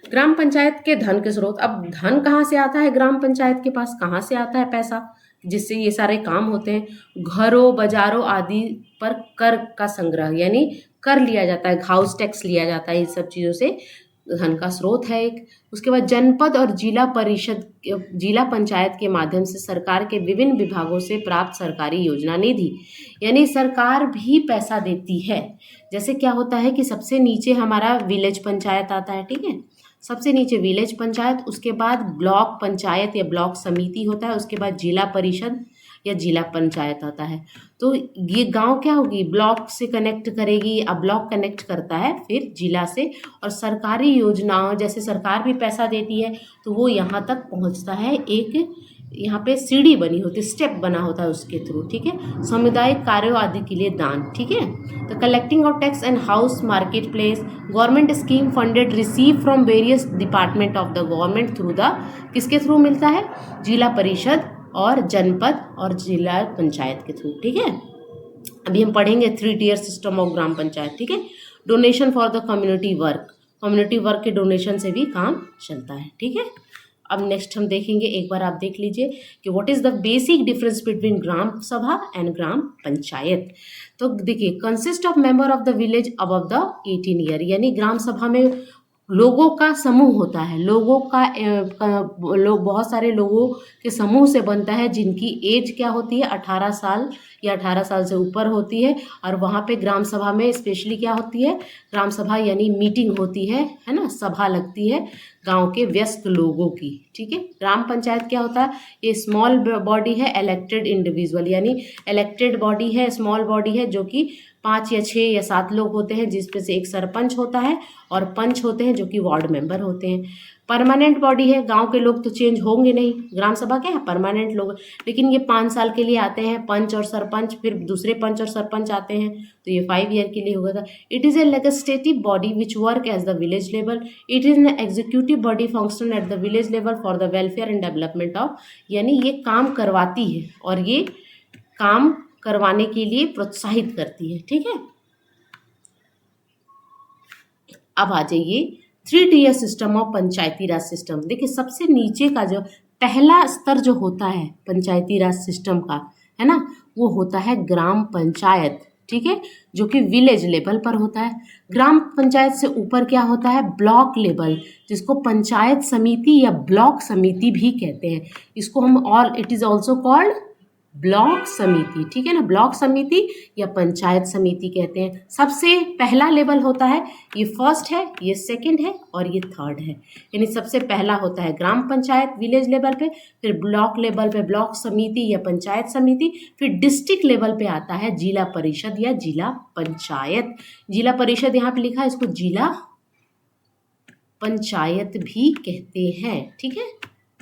ग्राम पंचायत के धन के स्रोत। अब धन कहाँ से आता है, ग्राम पंचायत के पास कहाँ से आता है पैसा जिससे ये सारे काम होते हैं। घरों, बाजारों आदि पर कर का संग्रह, यानी कर लिया जाता है, हाउस टैक्स लिया जाता है, इन सब चीज़ों से धन का स्रोत है एक। उसके बाद जनपद और जिला परिषद, जिला पंचायत के माध्यम से सरकार के विभिन्न विभागों से प्राप्त सरकारी योजना निधि, यानी सरकार भी पैसा देती है। जैसे क्या होता है कि सबसे नीचे हमारा विलेज पंचायत आता है, ठीक है, सबसे नीचे विलेज पंचायत, उसके बाद ब्लॉक पंचायत या ब्लॉक समिति होता है, उसके बाद जिला परिषद या जिला पंचायत आता है। तो ये गांव क्या होगी, ब्लॉक से कनेक्ट करेगी, अब ब्लॉक कनेक्ट करता है फिर जिला से, और सरकारी योजनाओं जैसे सरकार भी पैसा देती है तो वो यहाँ तक पहुँचता है। एक यहाँ पे सीढ़ी बनी होती है, स्टेप बना होता है उसके थ्रू, ठीक है। सामुदायिक कार्यों आदि के लिए दान, ठीक है। तो collecting of tax and house market place, government scheme funded receive from various department of the government through the, किसके थ्रू मिलता है, जिला परिषद और जनपद और जिला पंचायत के थ्रू, ठीक है। अभी हम पढ़ेंगे 3 tier system of gram panchayat, ठीक है। Donation for the community work, community work के डोनेशन से भी काम चलता है, ठीक है। अब नेक्स्ट हम देखेंगे, एक बार आप देख लीजिए कि what is the basic difference between Gram Sabha and Gram Panchayat. तो देखिए, consist of member of the village above the 18 year, यानी ग्राम सभा में लोगों का समूह होता है, लोगों का लोग बहुत सारे लोगों के समूह से बनता है जिनकी एज क्या होती है 18 साल या 18 साल से ऊपर होती है। और वहाँ पे ग्राम सभा में स्पेशली क्या होती है, ग्राम सभा यानी मीटिंग होती है ना, सभा लगती है गांव के व्यस्त लोगों की। ठीक है, ग्राम पंचायत क्या होता है, ये स्मॉल बॉडी है, इलेक्टेड इंडिविजुअल, यानी इलेक्टेड बॉडी है, स्मॉल बॉडी है, जो कि 5 या 6 या 7 लोग होते हैं, जिसमें से एक सरपंच होता है और पंच होते हैं जो कि वार्ड मेंबर होते हैं। परमानेंट बॉडी है, गांव के लोग तो चेंज होंगे नहीं, ग्राम सभा क्या है, परमानेंट लोग, लेकिन ये 5 साल के लिए आते हैं पंच और सरपंच, फिर दूसरे पंच और सरपंच आते हैं, तो ये 5 ईयर के लिए होगा था। It is a legislative body which work as the village level. It is an executive body function at the village level for the welfare and development of, यानी ये काम करवाती है और ये काम करवाने के लिए प्रोत्साहित करती है। ठीक है, अब आ जाइए 3 tier system of panchayati raj system. देखिए, सबसे नीचे का जो पहला स्तर जो होता है पंचायती राज सिस्टम का, है ना, वो होता है ग्राम पंचायत। ठीक है, जो कि विलेज लेवल पर होता है। ग्राम पंचायत से ऊपर क्या होता है, ब्लॉक लेवल, जिसको पंचायत समिति या ब्लॉक समिति भी कहते हैं। इसको हम और it is also called block समिति। ठीक है ना, ब्लॉक समिति या पंचायत समिति कहते हैं। सबसे पहला लेवल होता है, ये फर्स्ट है, ये सेकंड है और ये थर्ड है, यानी सबसे पहला होता है ग्राम पंचायत विलेज लेवल पे, फिर ब्लॉक लेवल पे ब्लॉक समिति या पंचायत समिति, फिर डिस्ट्रिक्ट लेवल पे आता है जिला परिषद या जिला पंचायत। जिला परिषद यहाँ पे लिखा है, इसको जिला पंचायत भी कहते हैं। ठीक है,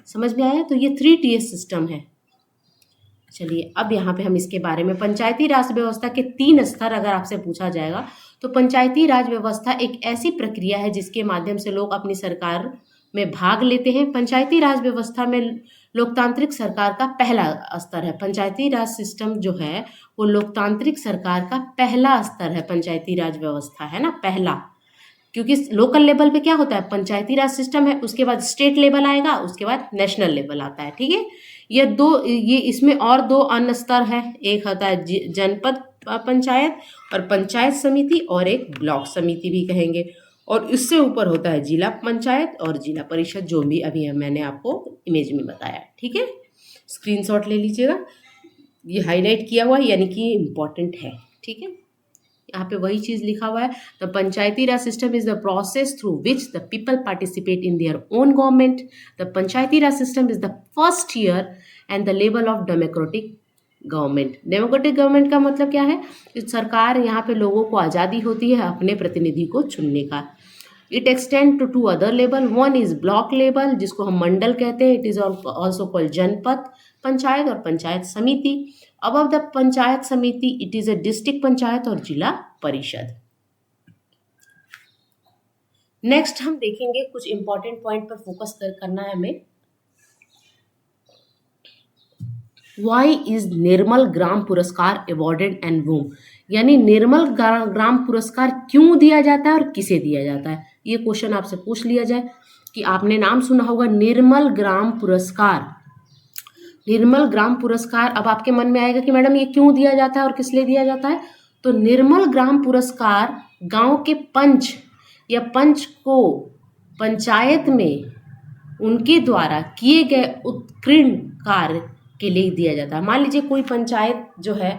समझ में आया। तो ये 3 टीयर सिस्टम है। चलिए, अब यहाँ पे हम इसके बारे में, पंचायती राज व्यवस्था के 3 स्तर अगर आपसे पूछा जाएगा तो पंचायती राज व्यवस्था एक ऐसी प्रक्रिया है जिसके माध्यम से लोग अपनी सरकार में भाग लेते हैं। पंचायती राज व्यवस्था में लोकतांत्रिक सरकार का पहला स्तर है। पंचायती राज सिस्टम जो है वो लोकतांत्रिक सरकार का पहला स्तर है, पंचायती राज व्यवस्था है ना, पहला। क्योंकि लोकल लेवल पे क्या होता है, पंचायती राज सिस्टम है, उसके बाद स्टेट लेवल आएगा, उसके बाद नेशनल लेवल आता है। ठीक है, ये इसमें और 2 अन्य स्तर है, एक होता है जनपद पंचायत और पंचायत समिति, और एक ब्लॉक समिति भी कहेंगे, और इससे ऊपर होता है जिला पंचायत और जिला परिषद, जो भी अभी मैंने आपको इमेज में बताया। ठीक है, स्क्रीनशॉट ले लीजिएगा, ये हाईलाइट किया हुआ है यानी कि इम्पॉर्टेंट है। ठीक है, यहाँ पे वही चीज़ लिखा हुआ है, the Panchayati raj system is the process through which the people participate in their own government. The Panchayati raj system is the first year and the level of democratic government. Democratic government का मतलब क्या है, कि सरकार, यहाँ पे लोगों को आज़ादी होती है अपने प्रतिनिधि को चुनने का। It extend to 2 other level, one is block level, जिसको हम मंडल कहते हैं, इट इज ऑल्सो कॉल्ड जनपद पंचायत और पंचायत समिति। अबव द पंचायत समिति it is a district panchayat और जिला परिषद। नेक्स्ट हम देखेंगे, कुछ इंपॉर्टेंट पॉइंट पर फोकस करना है हमें। वाई इज निर्मल ग्राम पुरस्कार अवॉर्डेड एंड वूम, यानी निर्मल ग्राम पुरस्कार क्यों दिया जाता है और किसे दिया जाता है। ये क्वेश्चन आपसे पूछ लिया जाए कि आपने नाम सुना होगा निर्मल ग्राम पुरस्कार। निर्मल ग्राम पुरस्कार, अब आपके मन में आएगा कि मैडम ये क्यों दिया जाता है और किस लिए दिया जाता है। तो निर्मल ग्राम पुरस्कार गांव के पंच या पंच को पंचायत में उनके द्वारा किए गए उत्कीर्ण कार्य के लिए दिया जाता है। मान लीजिए कोई पंचायत जो है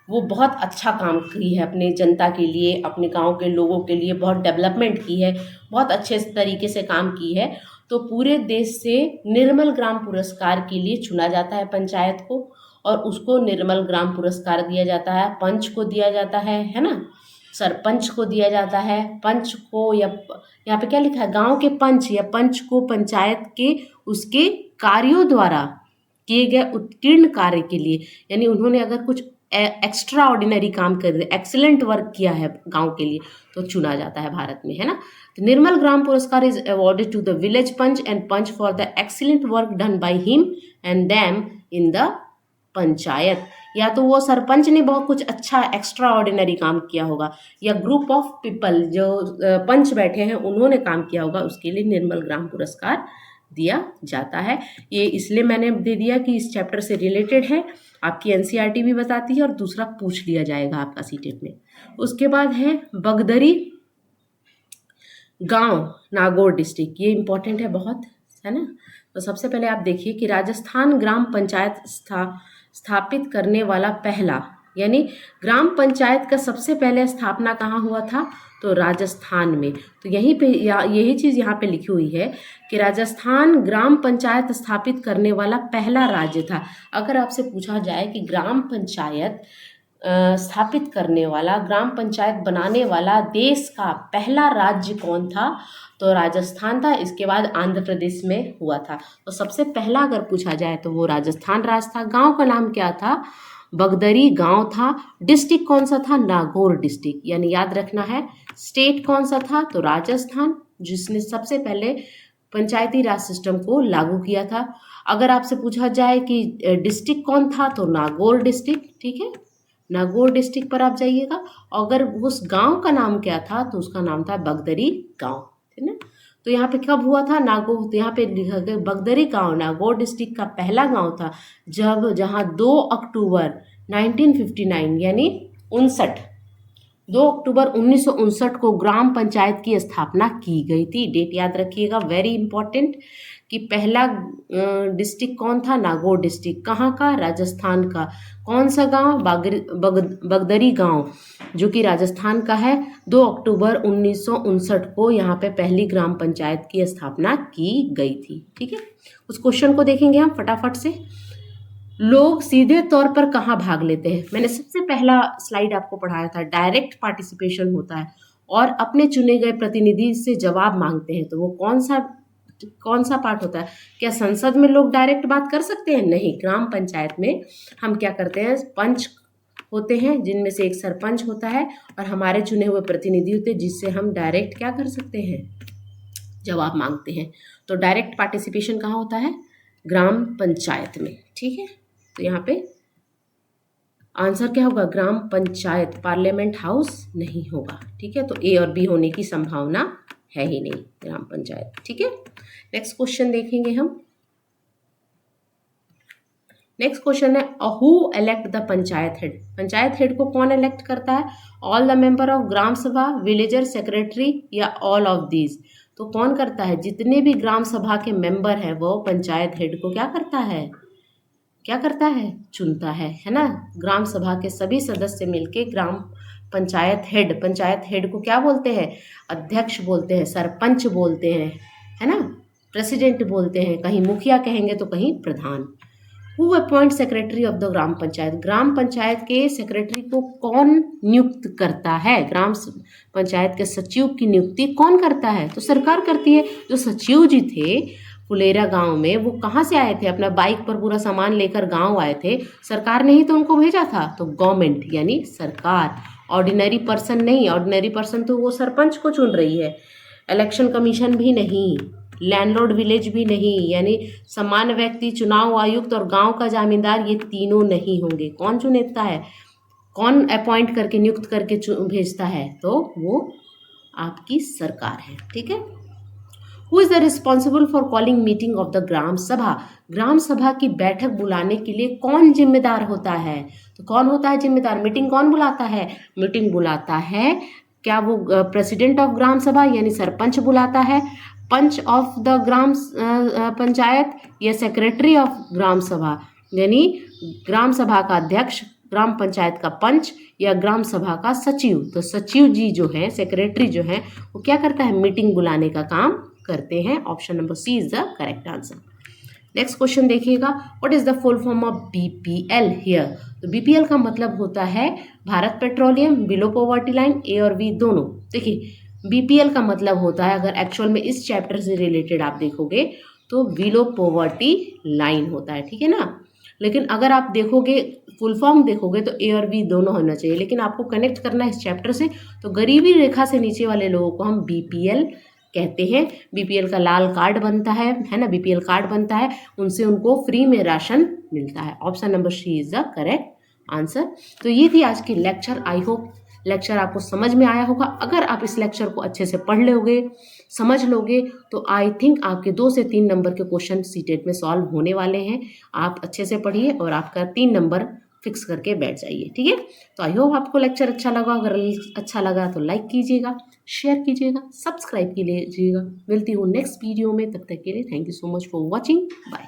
वो बहुत अच्छा काम की है अपने जनता के लिए, अपने गांव के लोगों के लिए बहुत डेवलपमेंट की है, बहुत अच्छे तरीके से काम की है, तो पूरे देश से निर्मल ग्राम पुरस्कार के लिए चुना जाता है पंचायत को, और उसको निर्मल ग्राम पुरस्कार दिया जाता है। पंच को दिया जाता है ना, सरपंच को दिया जाता है, पंच को, या यहाँ पे क्या लिखा है, गांव के पंच या पंच को पंचायत के उसके कार्यों द्वारा किए गए उत्कीर्ण कार्य के लिए, यानी उन्होंने अगर कुछ एक्स्ट्रा ऑर्डिनरी काम कर दिया, एक्सीलेंट वर्क किया है गांव के लिए, तो चुना जाता है भारत में, है ना। तो Nirmal Gram Puraskar is awarded to the village panch and panch for the excellent work done by him and them in the panchayat. या तो वो सरपंच ने बहुत कुछ अच्छा एक्स्ट्रा ऑर्डिनरी काम किया होगा, या ग्रुप ऑफ पीपल जो पंच बैठे हैं उन्होंने काम किया होगा, उसके लिए निर्मल ग्राम पुरस्कार दिया जाता है। ये इसलिए मैंने दे दिया कि इस चैप्टर से रिलेटेड है, आपकी एनसीईआरटी भी बताती है और दूसरा पूछ लिया जाएगा आपका सीटेट में। उसके बाद है बगदरी गांव, नागौर डिस्ट्रिक्ट, ये इंपॉर्टेंट है बहुत, है ना। तो सबसे पहले आप देखिए कि राजस्थान ग्राम पंचायत स्थापित करने वाला पहला, यानी ग्राम पंचायत का सबसे पहले स्थापना कहाँ हुआ था, तो राजस्थान में। तो यहीं पे यही चीज़ यहाँ पे लिखी हुई है कि राजस्थान ग्राम पंचायत स्थापित करने वाला पहला राज्य था। अगर आपसे पूछा जाए कि ग्राम पंचायत स्थापित करने वाला, ग्राम पंचायत बनाने वाला देश का पहला राज्य कौन था, तो राजस्थान था। इसके बाद आंध्र प्रदेश में हुआ था। तो सबसे पहला अगर पूछा जाए तो वो राजस्थान राज्य था। गांव का नाम क्या था, बगदरी गांव था। डिस्ट्रिक्ट कौन सा था, नागौर डिस्ट्रिक्ट, यानी याद रखना है। स्टेट कौन सा था, तो राजस्थान, जिसने सबसे पहले पंचायती राज सिस्टम को लागू किया था। अगर आपसे पूछा जाए कि डिस्ट्रिक्ट कौन था, तो नागौर डिस्ट्रिक्ट, ठीक है, नागौर डिस्ट्रिक्ट पर आप जाइएगा। अगर उस गांव का नाम क्या था, तो उसका नाम था बगदरी गांव, है ना। तो यहाँ पे कब हुआ था, नागौर, तो यहाँ पे लिखा गया बगदरी गांव नागौर डिस्ट्रिक्ट का पहला गांव था, जहाँ 2 अक्टूबर 1959 यानी 2 अक्टूबर 1959 को ग्राम पंचायत की स्थापना की गई थी। डेट याद रखिएगा, वेरी इंपॉर्टेंट, कि पहला डिस्ट्रिक्ट कौन था, नागौर डिस्ट्रिक्ट, कहाँ का, राजस्थान का। कौन सा गांव, बगदरी गांव, जो कि राजस्थान का है। 2 अक्टूबर 1959 को यहाँ पे पहली ग्राम पंचायत की स्थापना की गई थी, ठीक है। उस क्वेश्चन को देखेंगे हम फटाफट से। लोग सीधे तौर पर कहाँ भाग लेते हैं, मैंने सबसे पहला स्लाइड आपको पढ़ाया था, डायरेक्ट पार्टिसिपेशन होता है और अपने चुने गए प्रतिनिधि से जवाब मांगते हैं। तो वो कौन सा पार्ट होता है, क्या संसद में लोग डायरेक्ट बात कर सकते हैं, नहीं। ग्राम पंचायत में हम क्या करते हैं, पंच होते हैं जिनमें से एक सरपंच होता है और हमारे चुने हुए प्रतिनिधि होते हैं, जिससे हम डायरेक्ट क्या कर सकते हैं, जवाब मांगते हैं। तो डायरेक्ट पार्टिसिपेशन कहाँ होता है, ग्राम पंचायत में, ठीक है। तो यहाँ पे आंसर क्या होगा, ग्राम पंचायत, पार्लियामेंट हाउस नहीं होगा, ठीक है। तो ए और बी होने की संभावना है ही नहीं, ग्राम पंचायत, ठीक है। नेक्स्ट क्वेश्चन देखेंगे हम। नेक्स्ट क्वेश्चन है, who elect the panchayat head, panchayat head को कौन इलेक्ट करता है, all the member of gram सभा, विलेजर सेक्रेटरी या ऑल ऑफ दीज। तो कौन करता है, जितने भी ग्राम सभा के मेंबर हैं वो पंचायत हेड को क्या करता है, चुनता है ना। ग्राम सभा के सभी सदस्य मिलके ग्राम पंचायत हेड को क्या बोलते हैं, अध्यक्ष बोलते हैं, सरपंच बोलते हैं, है ना, प्रेसिडेंट बोलते हैं, कहीं मुखिया कहेंगे तो कहीं प्रधान। Who appoint secretary of the Gram Panchayat, Gram Panchayat के सेक्रेटरी को कौन नियुक्त करता है, ग्राम पंचायत के सचिव की नियुक्ति कौन करता है, तो सरकार करती है। जो सचिव जी थे फुलेरा गांव में, वो कहाँ से आए थे, अपना बाइक पर पूरा सामान लेकर गांव आए थे, सरकार ने ही तो उनको भेजा था। तो गवर्नमेंट यानी सरकार, ऑर्डिनरी पर्सन नहीं, ऑर्डिनरी पर्सन तो वो सरपंच को चुन रही है, इलेक्शन कमीशन भी नहीं, लैंडलॉर्ड विलेज भी नहीं, यानी सामान्य व्यक्ति, चुनाव आयुक्त और गांव का जमींदार, ये तीनों नहीं होंगे। कौन चुनता है, कौन अपॉइंट करके नियुक्त करके भेजता है, तो वो आपकी सरकार है, ठीक है। Who is the responsible for calling meeting of the Gram Sabha, Gram सभा की बैठक बुलाने के लिए कौन जिम्मेदार होता है, तो कौन होता है जिम्मेदार, मीटिंग कौन बुलाता है, मीटिंग बुलाता है, क्या वो प्रेसिडेंट ऑफ ग्राम सभा यानी सरपंच बुलाता है, पंच ऑफ द ग्राम पंचायत या सेक्रेटरी ऑफ ग्राम सभा, यानी ग्राम सभा का अध्यक्ष, ग्राम पंचायत का पंच या ग्राम सभा का सचिव। तो सचिव जी जो है, सेक्रेटरी जो है, वो क्या करता है, मीटिंग बुलाने का काम करते हैं। Option number C is the correct answer. Next question देखिएगा, what is the full form of BPL here. तो बीपीएल का मतलब होता है Bharat Petroleum below poverty line, A और बी दोनों। देखिए बीपीएल का मतलब होता है, अगर एक्चुअल में इस चैप्टर से रिलेटेड आप देखोगे तो बिलो पॉवर्टी लाइन होता है, ठीक है ना। लेकिन अगर आप देखोगे फुल फॉर्म देखोगे तो ए और बी दोनों होना चाहिए, लेकिन आपको कनेक्ट करना है इस चैप्टर से। तो गरीबी रेखा से नीचे वाले लोगों को हम बीपीएल कहते हैं। बीपीएल का लाल कार्ड बनता है ना, बीपीएल कार्ड बनता है, उनसे उनको फ्री में राशन मिलता है। Option number C is the correct answer. तो ये थी आज की लेक्चर। आई होप लेक्चर आपको समझ में आया होगा। अगर आप इस लेक्चर को अच्छे से पढ़ लोगे, समझ लोगे, तो आई थिंक आपके 2 से 3 नंबर के क्वेश्चन सीटेट में सॉल्व होने वाले हैं। आप अच्छे से पढ़िए और आपका 3 नंबर फिक्स करके बैठ जाइए, ठीक है। तो आई होप आपको लेक्चर अच्छा लगा। अगर अच्छा लगा तो लाइक कीजिएगा, शेयर कीजिएगा, सब्सक्राइब कीजिएगा। मिलती हूँ नेक्स्ट वीडियो में, तब तक के लिए thank you so much for watching, bye.